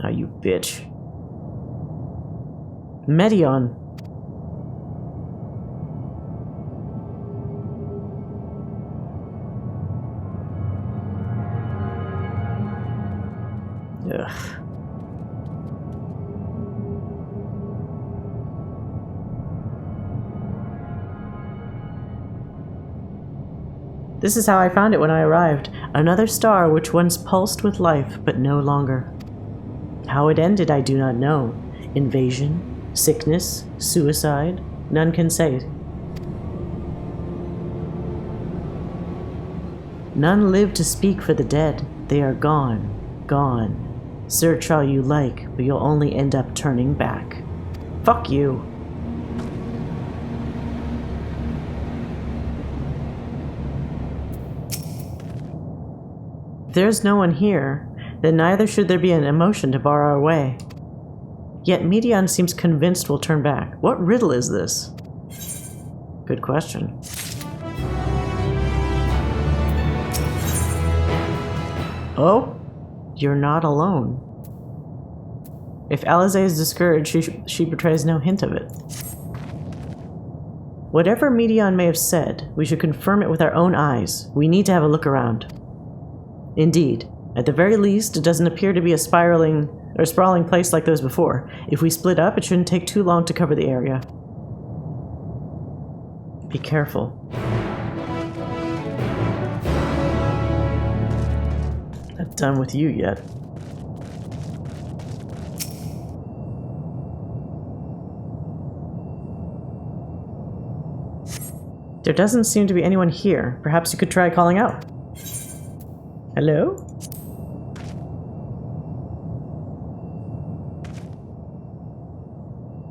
Oh, you bitch. Meteion. Ugh. This is how I found it when I arrived. Another star which once pulsed with life, but no longer. How it ended I do not know. Invasion, sickness, suicide, none can say. None live to speak for the dead. They are gone, gone. Search all you like, but you'll only end up turning back. Fuck you. If there's no one here, then neither should there be an emotion to bar our way. Yet Meteion seems convinced we'll turn back. What riddle is this? Good question. Oh, you're not alone. If Alisaie is discouraged, she betrays no hint of it. Whatever Meteion may have said, we should confirm it with our own eyes. We need to have a look around. Indeed, at the very least, it doesn't appear to be a sprawling place like those before. If we split up, it shouldn't take too long to cover the area. Be careful. Not done with you yet. There doesn't seem to be anyone here. Perhaps you could try calling out. Hello?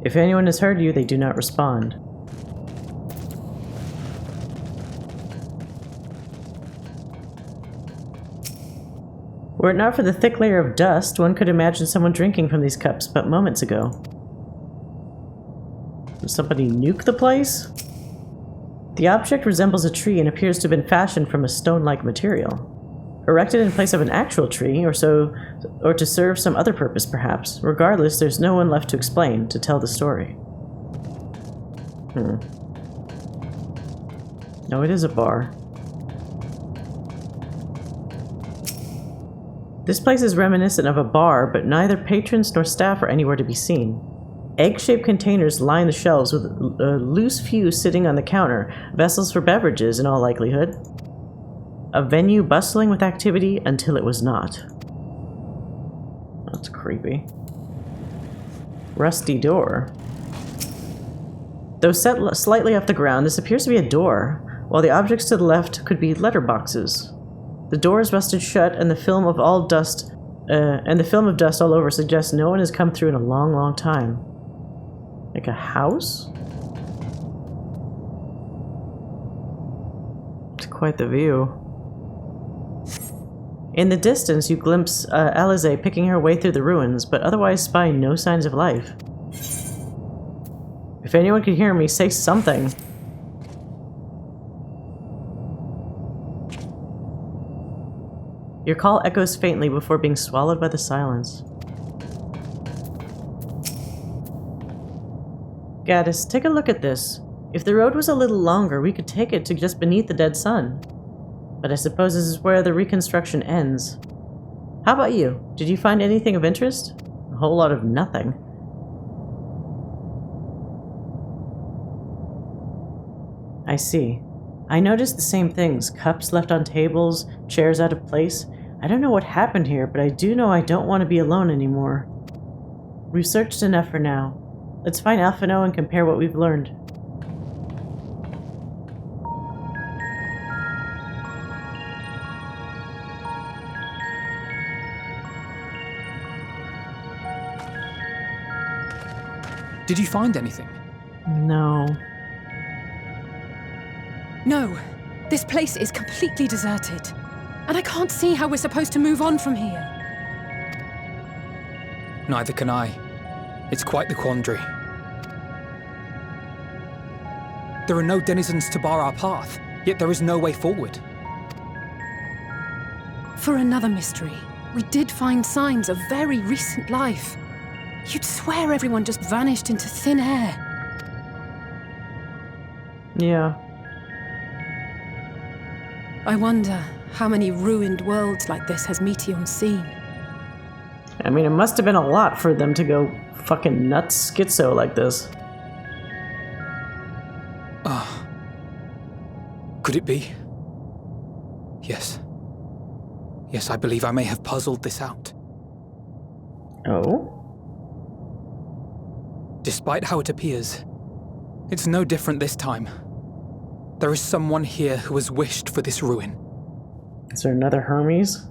If anyone has heard you, they do not respond. Were it not for the thick layer of dust, one could imagine someone drinking from these cups but moments ago. Did somebody nuke the place? The object resembles a tree and appears to have been fashioned from a stone-like material. Erected in place of an actual tree, or to serve some other purpose, perhaps. Regardless, there's no one left to explain, to tell the story. No, it is a bar. This place is reminiscent of a bar, but neither patrons nor staff are anywhere to be seen. Egg-shaped containers line the shelves with a loose few sitting on the counter, vessels for beverages in all likelihood. A venue bustling with activity until it was not. That's creepy. Rusty door. Though set slightly off the ground, this appears to be a door, while the objects to the left could be letterboxes. The door is rusted shut, and the film of dust all over suggests no one has come through in a long, long time. Like a house? It's quite the view. In the distance, you glimpse Alisaie picking her way through the ruins, but otherwise spy no signs of life. If anyone could hear me, say something. Your call echoes faintly before being swallowed by the silence. Gaddis, take a look at this. If the road was a little longer, we could take it to just beneath the dead sun. But I suppose this is where the reconstruction ends. How about you? Did you find anything of interest? A whole lot of nothing. I see. I noticed the same things. Cups left on tables, chairs out of place. I don't know what happened here, but I do know I don't want to be alone anymore. We've searched enough for now. Let's find Alphino and compare what we've learned. Did you find anything? No. No. This place is completely deserted. And I can't see how we're supposed to move on from here. Neither can I. It's quite the quandary. There are no denizens to bar our path, yet there is no way forward. For another mystery, we did find signs of very recent life. You'd swear everyone just vanished into thin air. Yeah. I wonder how many ruined worlds like this has Meteion seen. I mean, it must have been a lot for them to go fucking nuts schizo like this. Could it be? Yes. Yes, I believe I may have puzzled this out. Oh? Despite how it appears, it's no different this time. There is someone here who has wished for this ruin. Is there another Hermes?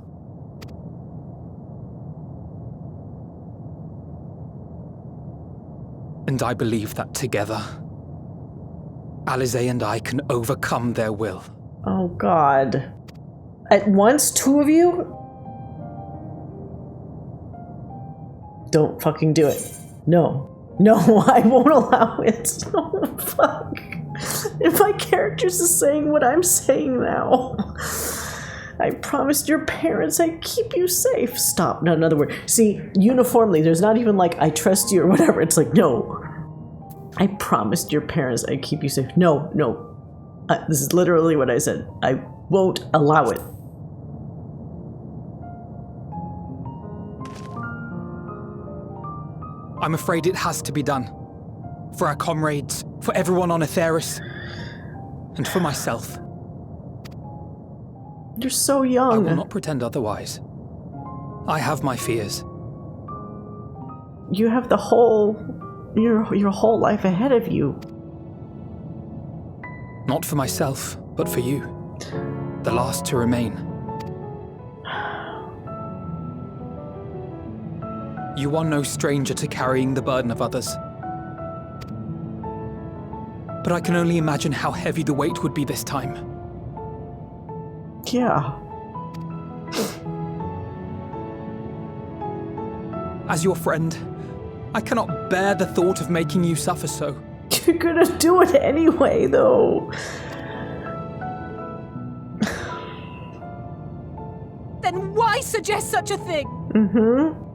And I believe that together, Alisaie and I can overcome their will. Oh god. At once, two of you? Don't fucking do it. No. No, I won't allow it. Oh, fuck. If my character's is saying what I'm saying now. I promised your parents I'd keep you safe. Stop. No, another word. See, uniformly, there's not even like, I trust you or whatever. It's like, no. I promised your parents I'd keep you safe. No, no. This is literally what I said. I won't allow it. I'm afraid it has to be done. For our comrades, for everyone on Aetheris, and for myself. You're so young. I will not pretend otherwise. I have my fears. You have the whole... your whole life ahead of you. Not for myself, but for you. The last to remain. You are no stranger to carrying the burden of others. But I can only imagine how heavy the weight would be this time. Yeah. As your friend, I cannot bear the thought of making you suffer so. You're gonna do it anyway, though. Then why suggest such a thing? Mm-hmm.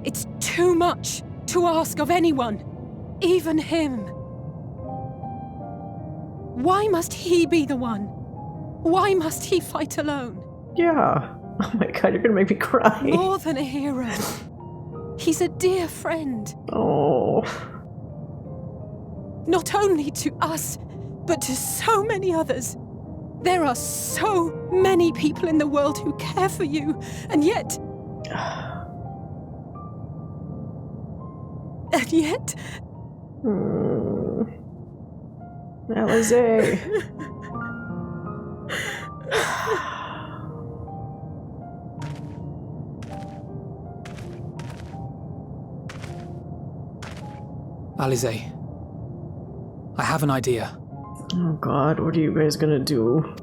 It's too much to ask of anyone, even him. Why must he be the one? Why must he fight alone? Yeah. Oh my god, you're gonna make me cry. More than a hero. He's a dear friend. Oh. Not only to us, but to so many others. There are so many people in the world who care for you, and yet... and yet... Alize. Alize, I have an idea. Oh god, what are you guys gonna do?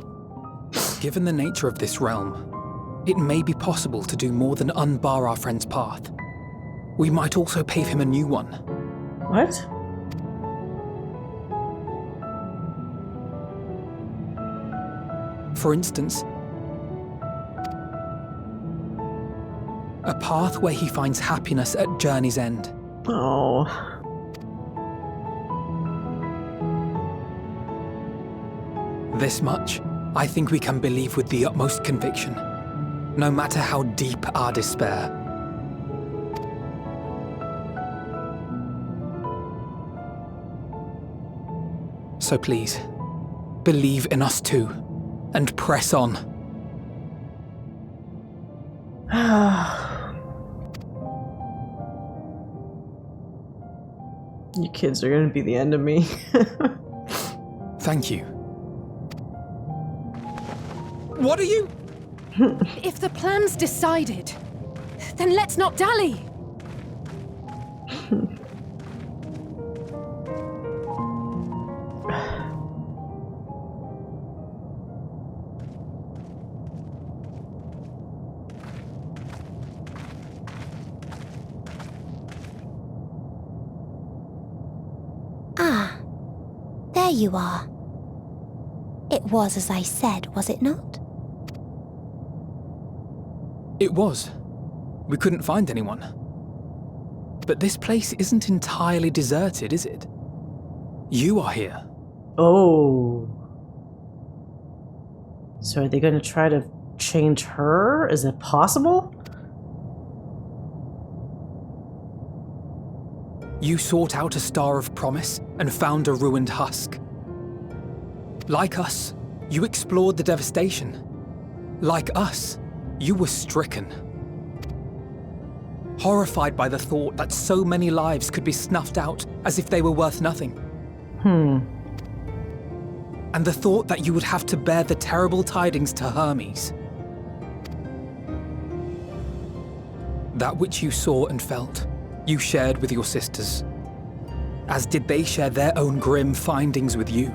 Given the nature of this realm, it may be possible to do more than unbar our friend's path. We might also pave him a new one. What? For instance, a path where he finds happiness at journey's end. Oh. This much, I think we can believe with the utmost conviction, no matter how deep our despair. So please, believe in us too, and press on. You kids are gonna be the end of me. Thank you. What are you? If the plan's decided, then let's not dally. Ah, there you are. It was as I said, was it not? It was. We couldn't find anyone. But this place isn't entirely deserted, is it? You are here. Oh. So are they gonna try to change her? Is it possible? You sought out a star of promise and found a ruined husk. Like us, you explored the devastation. Like us, you were stricken. Horrified by the thought that so many lives could be snuffed out as if they were worth nothing. And the thought that you would have to bear the terrible tidings to Hermes. That which you saw and felt, you shared with your sisters. As did they share their own grim findings with you.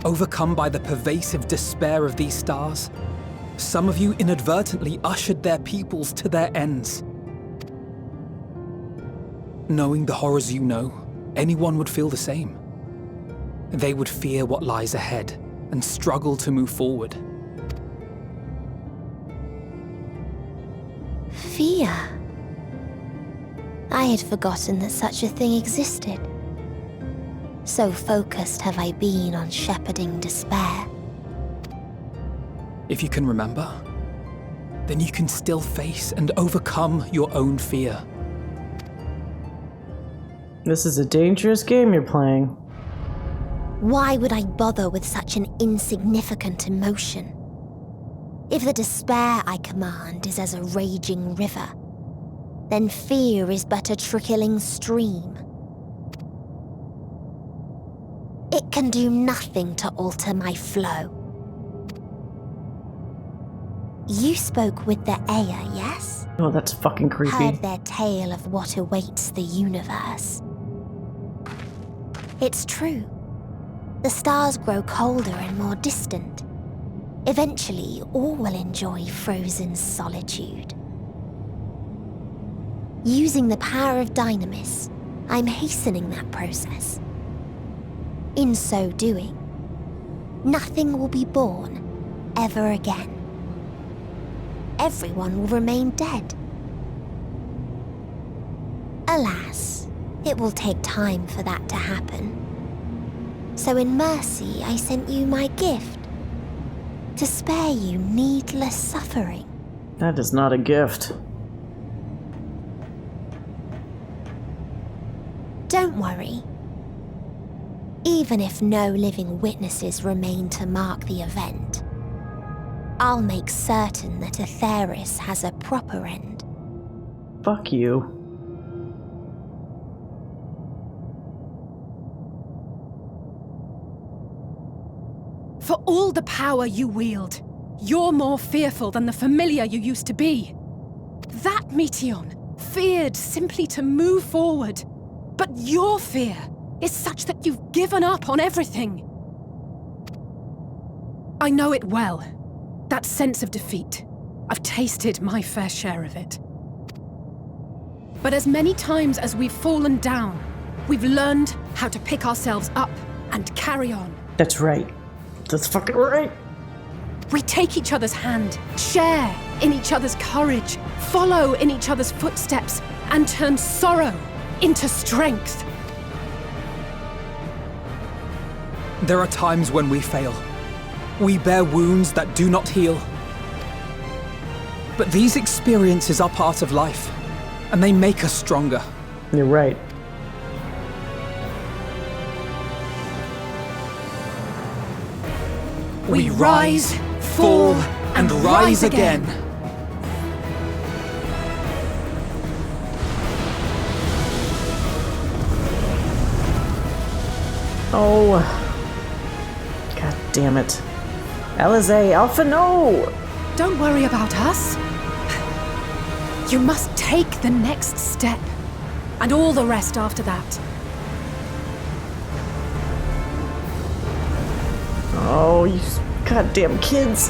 Overcome by the pervasive despair of these stars, some of you inadvertently ushered their peoples to their ends. knowing the horrors you know, anyone would feel the same. They would fear what lies ahead and struggle to move forward. Fear? I had forgotten that such a thing existed. So focused have I been on shepherding despair. If you can remember, then you can still face and overcome your own fear. This is a dangerous game you're playing. Why would I bother with such an insignificant emotion? If the despair I command is as a raging river, then fear is but a trickling stream. It can do nothing to alter my flow. You spoke with the Aya, yes? Oh, that's fucking creepy. Heard their tale of what awaits the universe. It's true. The stars grow colder and more distant. Eventually, all will enjoy frozen solitude. Using the power of Dynamis, I'm hastening that process. In so doing, nothing will be born ever again. Everyone will remain dead. Alas, it will take time for that to happen. So in mercy, I sent you my gift, to spare you needless suffering. That is not a gift. Don't worry. Even if no living witnesses remain to mark the event, I'll make certain that Atheris has a proper end. Fuck you. For all the power you wield, you're more fearful than the familiar you used to be. That Meteion feared simply to move forward. But your fear is such that you've given up on everything. I know it well. That sense of defeat. I've tasted my fair share of it. But as many times as we've fallen down, we've learned how to pick ourselves up and carry on. That's right. That's fucking right. We take each other's hand, share in each other's courage, follow in each other's footsteps, and turn sorrow into strength. There are times when we fail. We bear wounds that do not heal. But these experiences are part of life, and they make us stronger. You're right. We rise, fall, and rise again. Oh. God damn it. Alizé, Alpha, no! Don't worry about us. You must take the next step, and all the rest after that. Oh, you goddamn kids.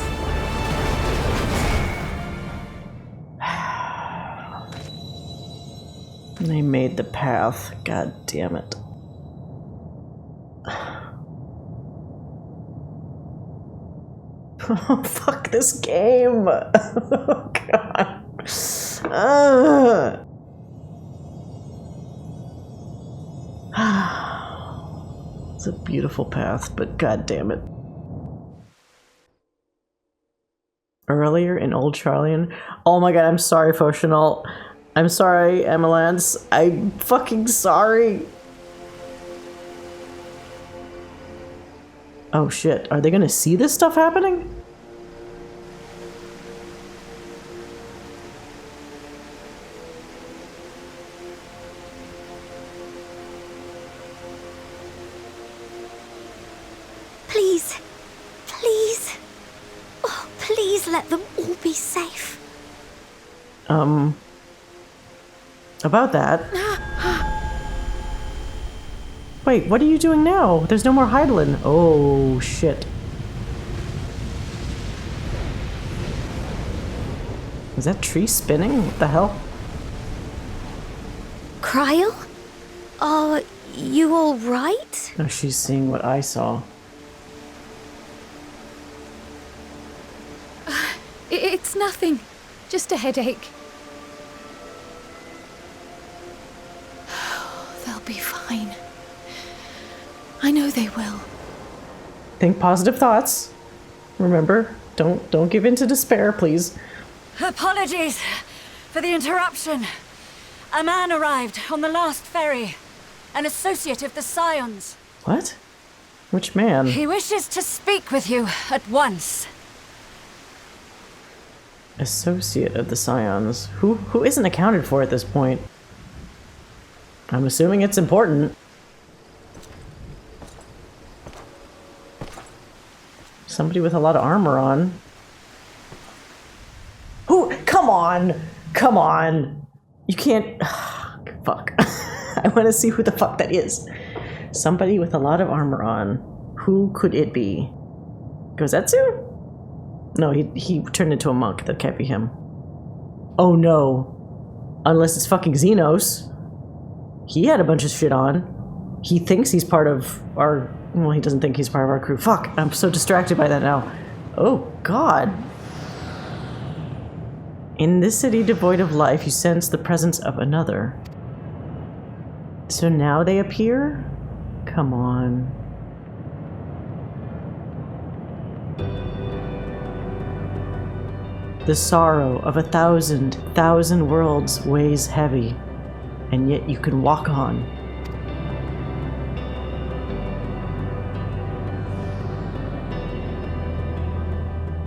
They made the path. God damn it. Oh, fuck this game. Oh, God. It's a beautiful path, but god damn it. Earlier in Old Charlian. Oh my god, I'm sorry, Foshinal. I'm sorry, Emelance. I'm fucking sorry. Oh shit, are they gonna see this stuff happening? Please, please, oh, please let them all be safe. About that. Wait, what are you doing now? There's no more Heidelin. Oh, shit. Is that tree spinning? What the hell? Cryle? Are you all right? Oh, she's seeing what I saw. It's nothing. Just a headache. They'll be fine. I know they will. Think positive thoughts. Remember, don't give in to despair, please. Apologies for the interruption. A man arrived on the last ferry. An associate of the Scions. What? Which man? He wishes to speak with you at once. Associate of the Scions. Who isn't accounted for at this point? I'm assuming it's important. Somebody with a lot of armor on. Who? Come on! Come on! You can't... Fuck. I want to see who the fuck that is. Somebody with a lot of armor on. Who could it be? Gozetsu? No, he turned into a monk. That can't be him. Oh no. Unless it's fucking Xenos. He had a bunch of shit on. He thinks he's part of our... Well, he doesn't think he's part of our crew. Fuck, I'm so distracted by that now. Oh, God. In this city devoid of life, you sense the presence of another. So now they appear? Come on. The sorrow of 1,000 worlds weighs heavy, and yet you can walk on.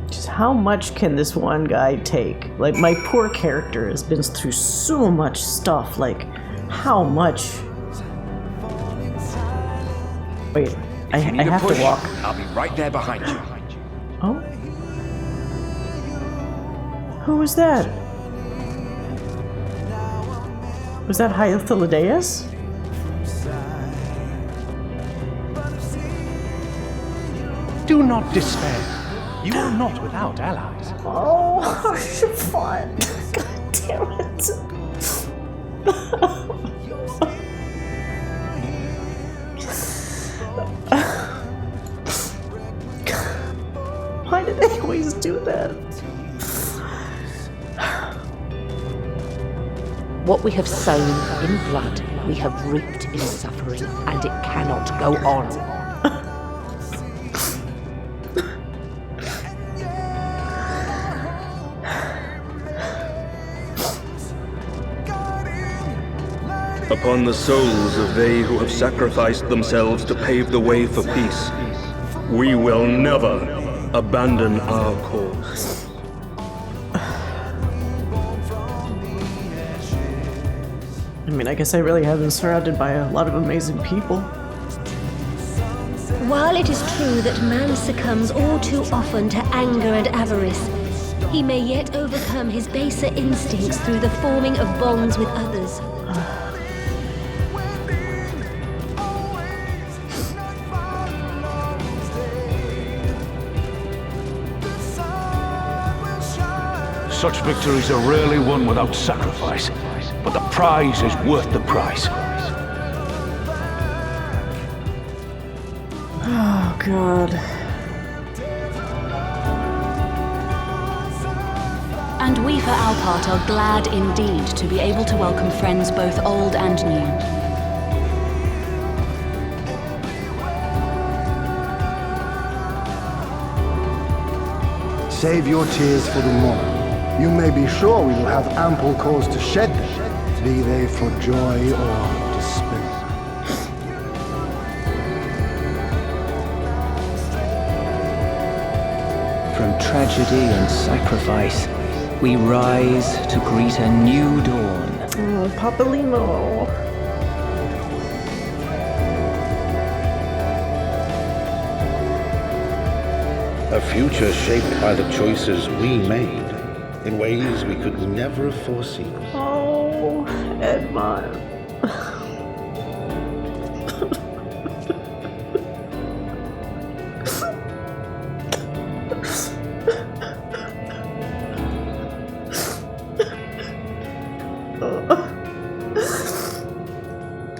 Just how much can this one guy take? Like, my poor character has been through so much stuff. Like, how much? Wait, I have to walk. I'll be right there behind you. Oh? Who was that? Was that Hythlodaeus? Do not despair. You are not without allies. Oh, fun. God damn it. Why did they always do that? What we have sown in blood, we have reaped in suffering, and it cannot go on. Upon the souls of they who have sacrificed themselves to pave the way for peace, we will never abandon our cause. I mean, I guess I really have been surrounded by a lot of amazing people. While it is true that man succumbs all too often to anger and avarice, he may yet overcome his baser instincts through the forming of bonds with others. Such victories are rarely won without sacrifice, but the prize is worth the price. Oh, God. And we for our part are glad indeed to be able to welcome friends both old and new. Save your tears for the morrow. You may be sure we will have ample cause to shed them, be they for joy or despair. From tragedy and sacrifice, we rise to greet a new dawn. Oh, Papalimo. A future shaped by the choices we made in ways we could never have foreseen. Oh, Edmund.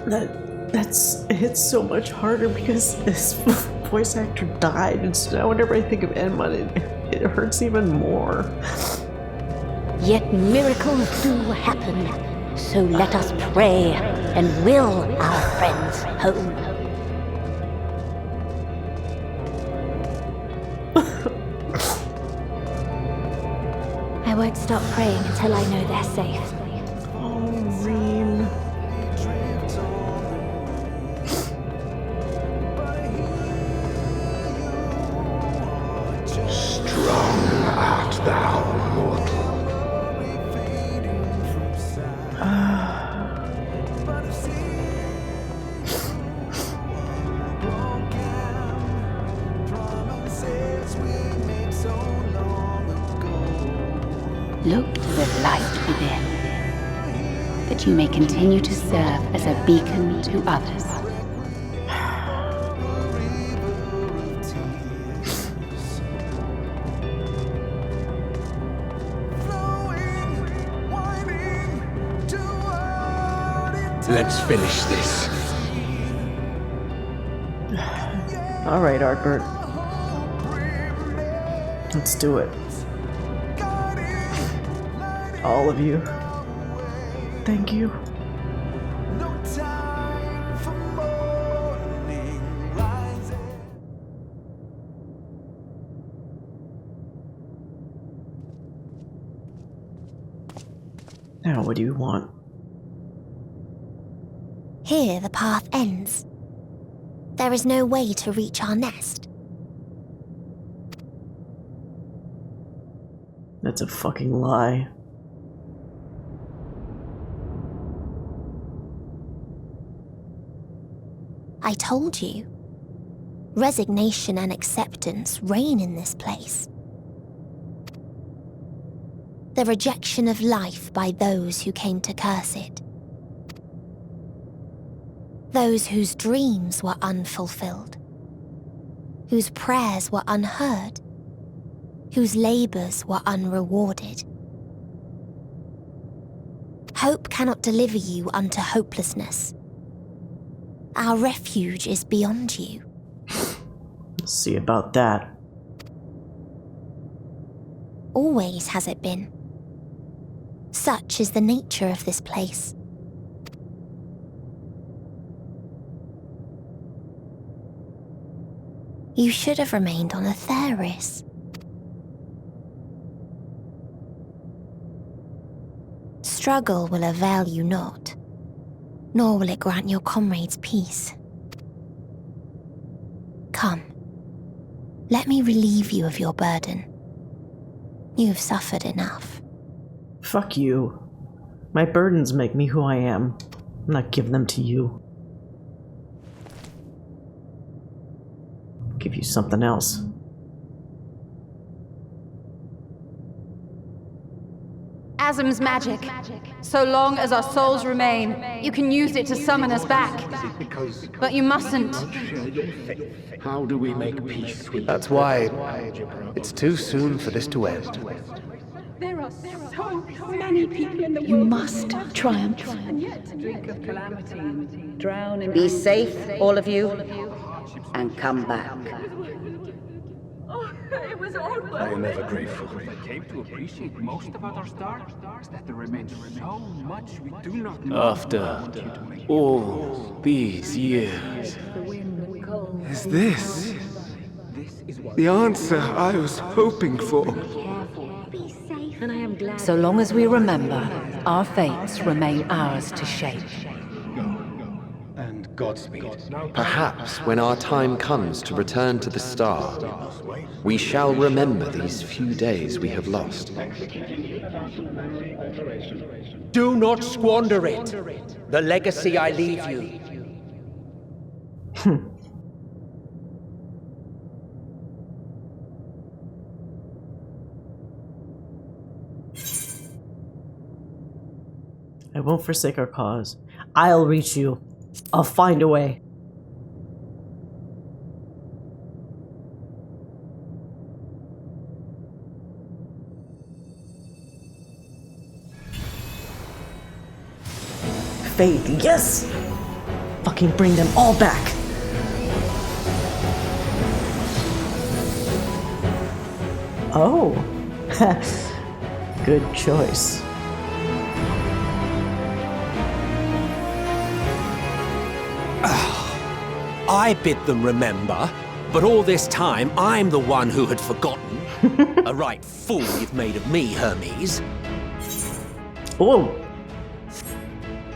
That hits so much harder because this voice actor died, and so now whenever I think of Enmund, it hurts even more. Yet miracles do happen, so let us pray and will our friends home. I won't stop praying until I know they're safe. Oh, Reen. Strong art thou, mortal. Look to the light within, that you may continue to serve as a beacon to others. Let's finish this. All right, Artbert. Let's do it. All of you. Thank you. Now, what do you want? Here the path ends. There is no way to reach our nest. That's a fucking lie. I told you. Resignation and acceptance reign in this place. The rejection of life by those who came to curse it. Those whose dreams were unfulfilled. Whose prayers were unheard. Whose labors were unrewarded. Hope cannot deliver you unto hopelessness. Our refuge is beyond you. See about that. Always has it been. Such is the nature of this place. You should have remained on Atheris. Struggle will avail you not, nor will it grant your comrades peace. Come, let me relieve you of your burden. You've suffered enough. Fuck you. My burdens make me who I am. I'm not giving them to you. Give you something else. Azim's magic. So long as our souls remain, you can use it to summon us back. But you mustn't. How do we make peace with That's why it's too soon for this to end. There are so many people in the world. You must triumph. Drink of calamity, drown in. Be safe, all of you, and come back. It was all worth I am ever grateful. I came to appreciate most about our star is that there remains so much we do not know. After all these years, is this the answer I was hoping for? So long as we remember, our fates remain ours to shape. And Godspeed. Perhaps when our time comes to return to the star, we shall remember these few days we have lost. Do not squander it. The legacy I leave you. I won't forsake our cause. I'll reach you. I'll find a way. Faith, yes! Fucking bring them all back. Oh. Good choice. I bid them remember, but all this time I'm the one who had forgotten. A right fool you've made of me, Hermes. Oh.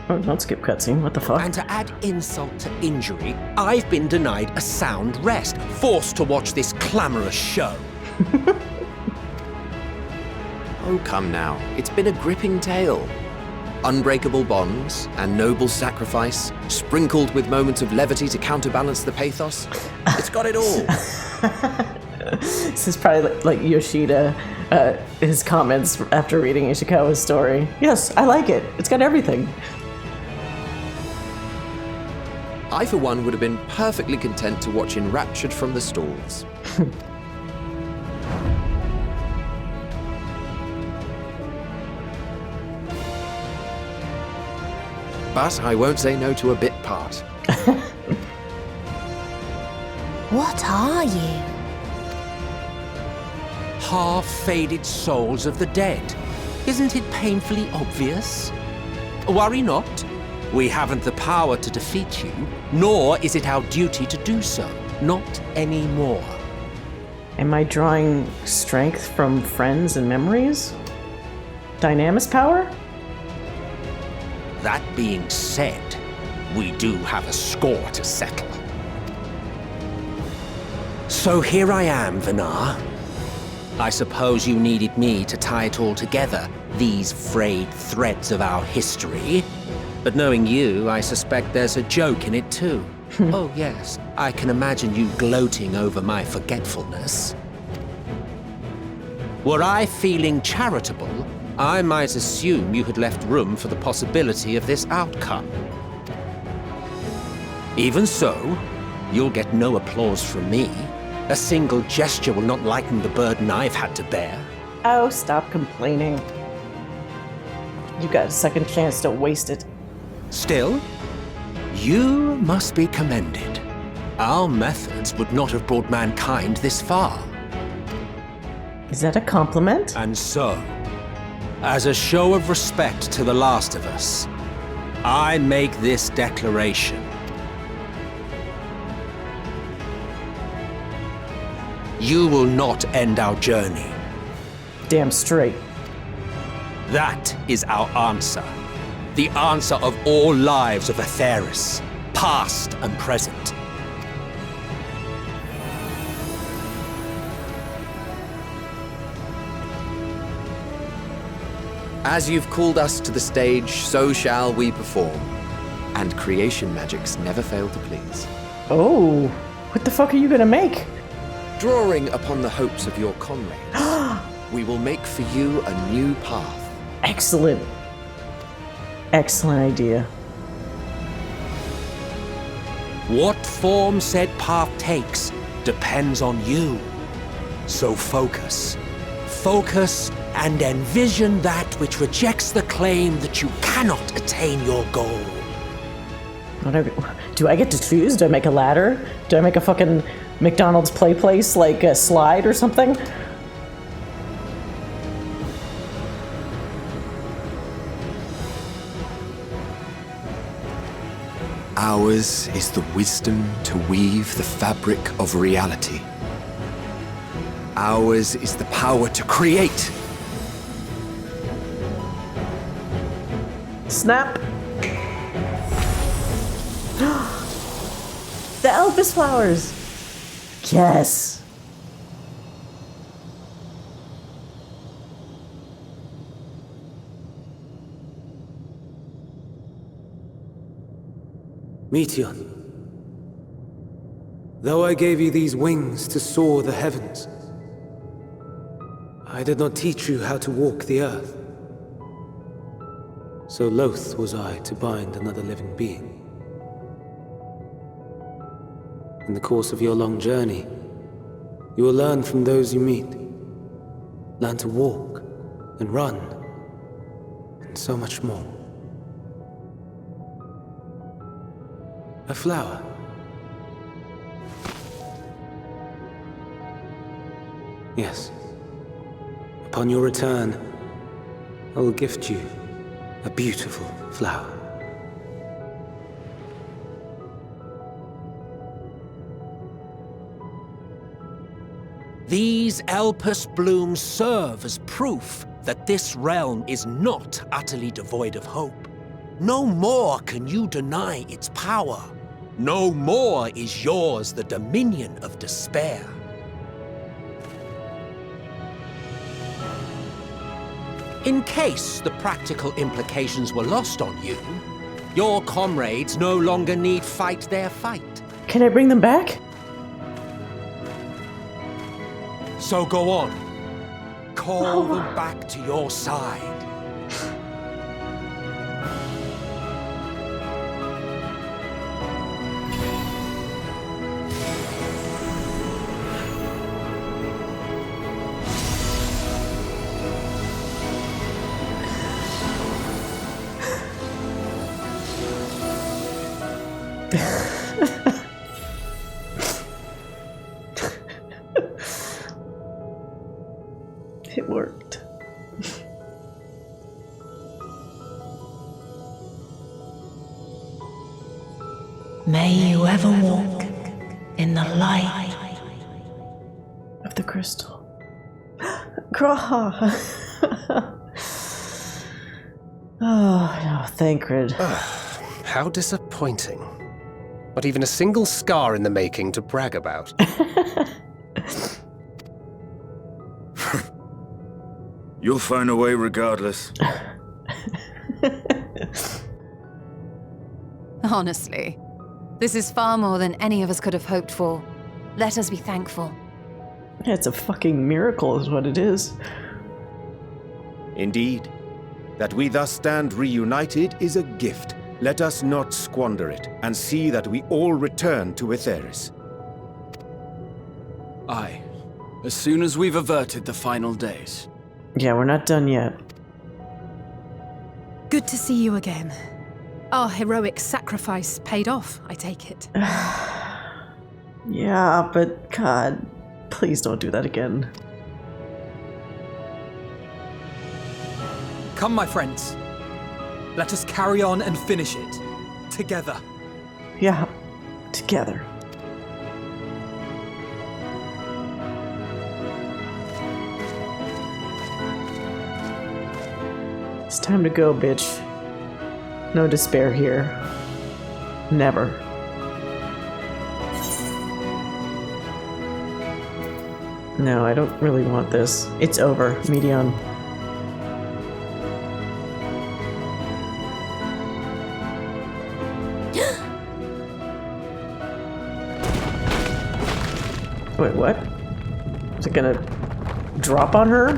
Oh, don't skip cutscene. What the fuck? And to add insult to injury, I've been denied a sound rest, forced to watch this clamorous show. Oh, come now. It's been a gripping tale. Unbreakable bonds and noble sacrifice, sprinkled with moments of levity to counterbalance the pathos. It's got it all. This is probably like Yoshida, his comments after reading Ishikawa's story. Yes, I like it. It's got everything. I, for one, would have been perfectly content to watch Enraptured from the stalls. But I won't say no to a bit part. What are you? Half-faded souls of the dead. Isn't it painfully obvious? Worry not. We haven't the power to defeat you, nor is it our duty to do so. Not anymore. Am I drawing strength from friends and memories? Dynamis power? That being said, we do have a score to settle. So here I am, Vinar. I suppose you needed me to tie it all together, these frayed threads of our history. But knowing you, I suspect there's a joke in it too. Oh yes, I can imagine you gloating over my forgetfulness. Were I feeling charitable, I might assume you had left room for the possibility of this outcome. Even so, you'll get no applause from me. A single gesture will not lighten the burden I've had to bear. Oh, stop complaining. You got a second chance to waste it. Still, you must be commended. Our methods would not have brought mankind this far. Is that a compliment? And so, as a show of respect to the last of us, I make this declaration. You will not end our journey. Damn straight. That is our answer. The answer of all lives of Atheris, past and present. As you've called us to the stage, so shall we perform. And creation magics never fail to please. Oh, what the fuck are you gonna make? Drawing upon the hopes of your comrades, we will make for you a new path. Excellent. Excellent idea. What form said path takes depends on you. So focus. Focus and envision that which rejects the claim that you cannot attain your goal. Do I get to choose? Do I make a ladder? Do I make a fucking McDonald's play place, like a slide or something? Ours is the wisdom to weave the fabric of reality. Ours is the power to create. Snap! The Elvis flowers! Yes! Meteion, though I gave you these wings to soar the heavens, I did not teach you how to walk the earth. So loath was I to bind another living being. In the course of your long journey, you will learn from those you meet. Learn to walk and run, and so much more. A flower. Yes. Upon your return, I will gift you a beautiful flower. These Elpis blooms serve as proof that this realm is not utterly devoid of hope. No more can you deny its power. No more is yours the dominion of despair. In case the practical implications were lost on you, your comrades no longer need fight their fight. Can I bring them back? So go on. Call them back to your side. It worked. May you ever walk in the light of the crystal. Graha. Oh, no, Thancred. How disappointing. Not even a single scar in the making to brag about. You'll find a way regardless. Honestly, this is far more than any of us could have hoped for. Let us be thankful. It's a fucking miracle is what it is. Indeed. That we thus stand reunited is a gift. Let us not squander it, and see that we all return to Etheirys. Aye. As soon as we've averted the final days. Yeah, we're not done yet. Good to see you again. Our heroic sacrifice paid off, I take it. Yeah, but God, please don't do that again. Come, my friends. Let us carry on and finish it. Together. Yeah, together. It's time to go, bitch. No despair here. Never. No, I don't really want this. It's over, Meteion. Wait, what? Is it gonna drop on her?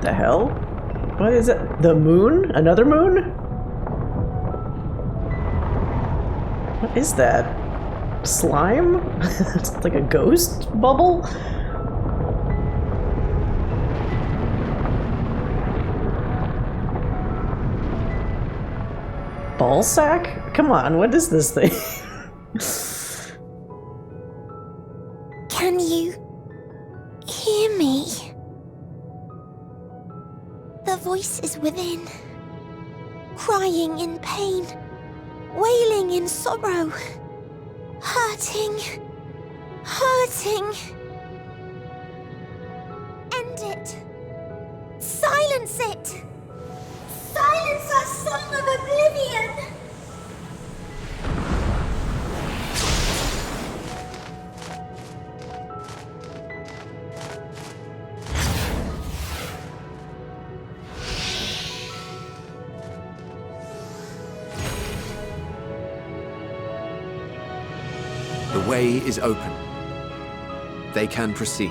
The hell? What is it? The moon? Another moon? What is that? Slime? It's like a ghost bubble? Ball sack? Come on, what is this thing? Can you hear me? The voice is within, crying in pain, wailing in sorrow, hurting, hurting. End it. Silence it. Silence our song of oblivion! The way is open. They can proceed.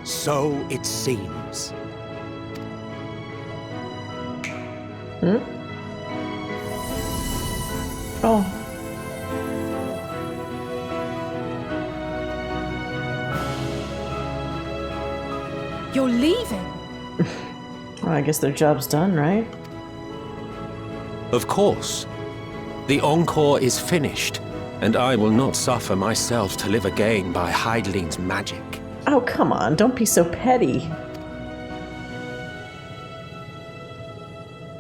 So it seems. Hmm? Oh. You're leaving? Well, I guess their job's done, right? Of course. The Encore is finished, and I will not suffer myself to live again by Heideling's magic. Oh, come on, don't be so petty.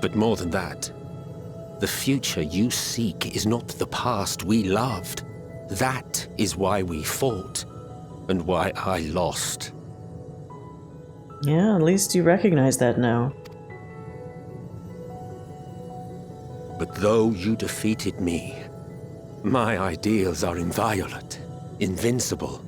But more than that, the future you seek is not the past we loved. That is why we fought, and why I lost. Yeah, at least you recognize that now. But though you defeated me, my ideals are inviolate, invincible.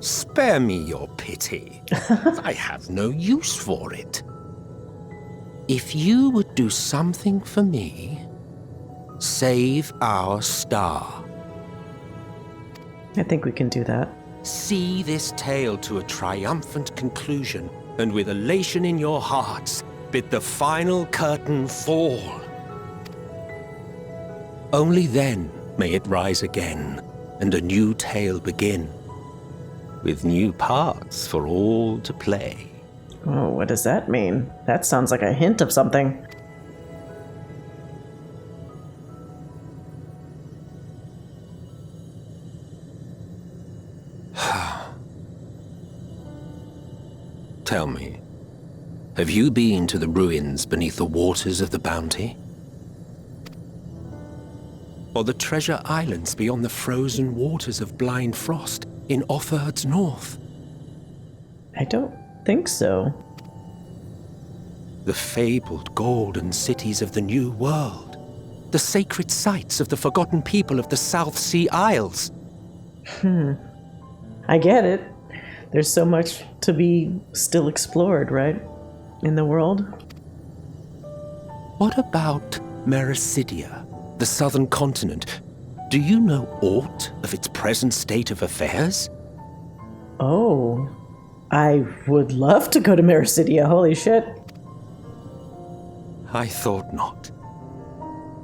Spare me your pity. I have no use for it. If you would do something for me, save our star. I think we can do that. See this tale to a triumphant conclusion, and with elation in your hearts, bid the final curtain fall. Only then may it rise again, and a new tale begin, with new parts for all to play. Oh, what does that mean? That sounds like a hint of something. Tell me, have you been to the ruins beneath the waters of the Bounty? Or the treasure islands beyond the frozen waters of Blind Frost in Offerd's north? I don't think so. The fabled golden cities of the New World. The sacred sites of the forgotten people of the South Sea Isles. I get it. There's so much to be still explored, right? In the world. What about Mericidia, the southern continent? Do you know aught of its present state of affairs? Oh, I would love to go to Mericidia, holy shit. I thought not.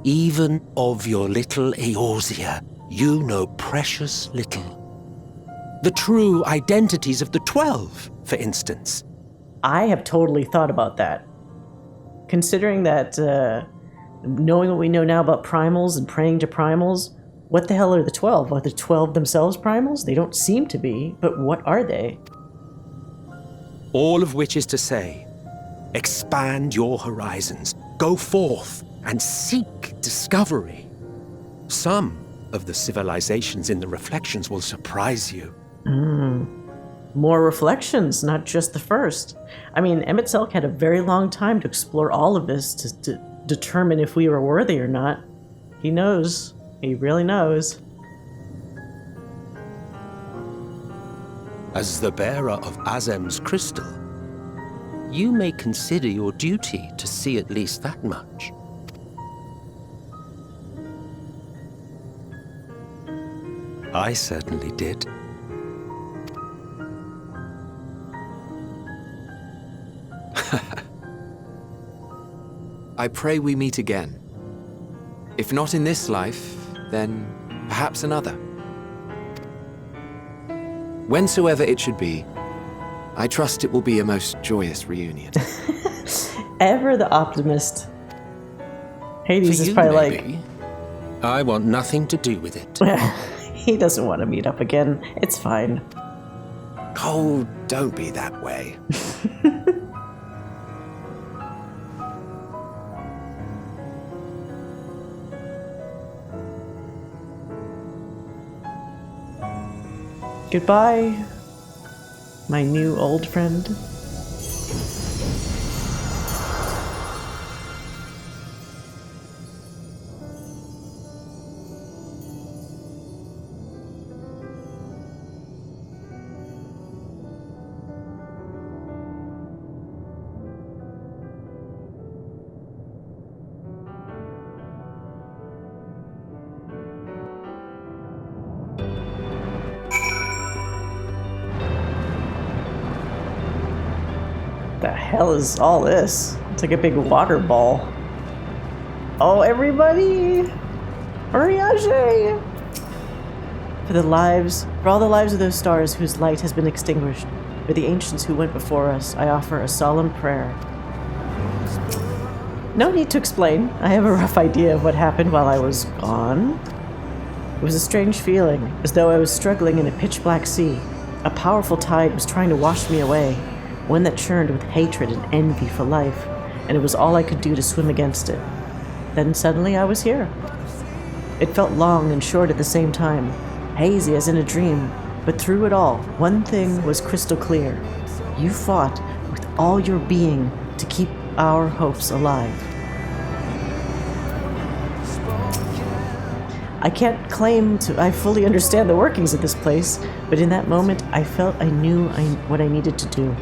Even of your little Eorzea, you know precious little. The true identities of the 12, for instance. I have totally thought about that. Considering that, knowing what we know now about primals and praying to primals, what the hell are the 12? Are the 12 themselves primals? They don't seem to be, but what are they? All of which is to say, expand your horizons, go forth and seek discovery. Some of the civilizations in the reflections will surprise you. More reflections, not just the first. I mean, emet-selch had a very long time to explore all of this to determine if we were worthy or not. He knows. He really knows. As the bearer of Azem's crystal, you may consider your duty to see at least that much. I certainly did. I pray we meet again. If not in this life, then perhaps another. Whensoever it should be, I trust it will be a most joyous reunion. Ever the optimist. Hades is probably maybe. I want nothing to do with it. He doesn't want to meet up again. It's fine. Oh, don't be that way. Goodbye, my new old friend. The hell is all this? It's like a big water ball. Oh, everybody! Oriage! For all the lives of those stars whose light has been extinguished, for the ancients who went before us, I offer a solemn prayer. No need to explain. I have a rough idea of what happened while I was gone. It was a strange feeling, as though I was struggling in a pitch-black sea. A powerful tide was trying to wash me away, one that churned with hatred and envy for life, and it was all I could do to swim against it. Then suddenly I was here. It felt long and short at the same time, hazy as in a dream, but through it all, one thing was crystal clear. You fought with all your being to keep our hopes alive. I can't claim I fully understand the workings of this place, but in that moment I felt I knew what I needed to do.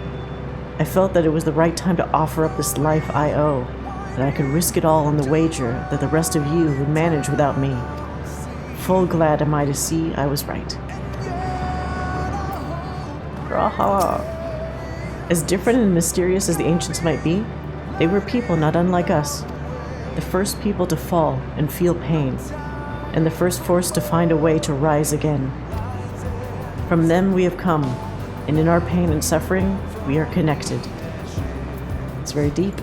I felt that it was the right time to offer up this life I owe, that I could risk it all on the wager that the rest of you would manage without me. Full glad am I to see I was right. Raha. As different and mysterious as the ancients might be, they were people not unlike us. The first people to fall and feel pain, and the first force to find a way to rise again. From them we have come, and in our pain and suffering, we are connected. It's very deep.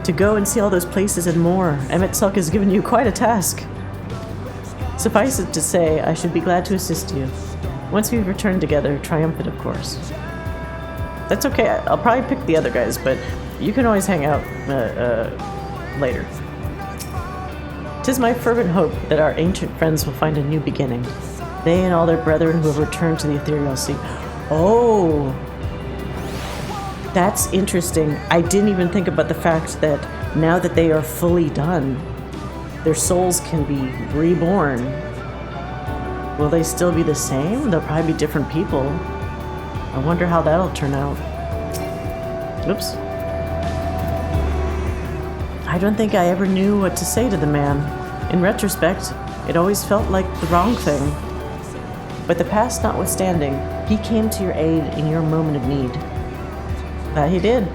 To go and see all those places and more, emet-selch has given you quite a task. Suffice it to say, I should be glad to assist you, once we've returned together, triumphant of course. That's okay, I'll probably pick the other guys, but you can always hang out later. 'Tis my fervent hope that our ancient friends will find a new beginning. They and all their brethren who have returned to the ethereal sea. Oh! That's interesting. I didn't even think about the fact that now that they are fully done, their souls can be reborn. Will they still be the same? They'll probably be different people. I wonder how that'll turn out. Oops. I don't think I ever knew what to say to the man. In retrospect, it always felt like the wrong thing. But the past notwithstanding, he came to your aid in your moment of need. That he did.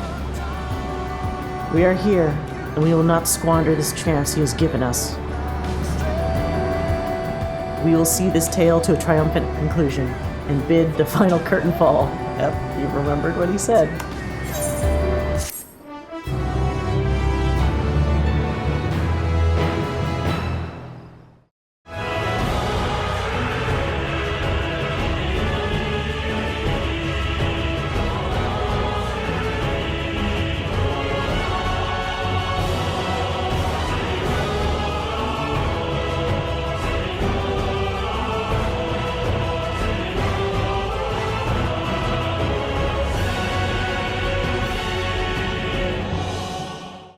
We are here, and we will not squander this chance he has given us. We will see this tale to a triumphant conclusion, and bid the final curtain fall. Yep, you remembered what he said.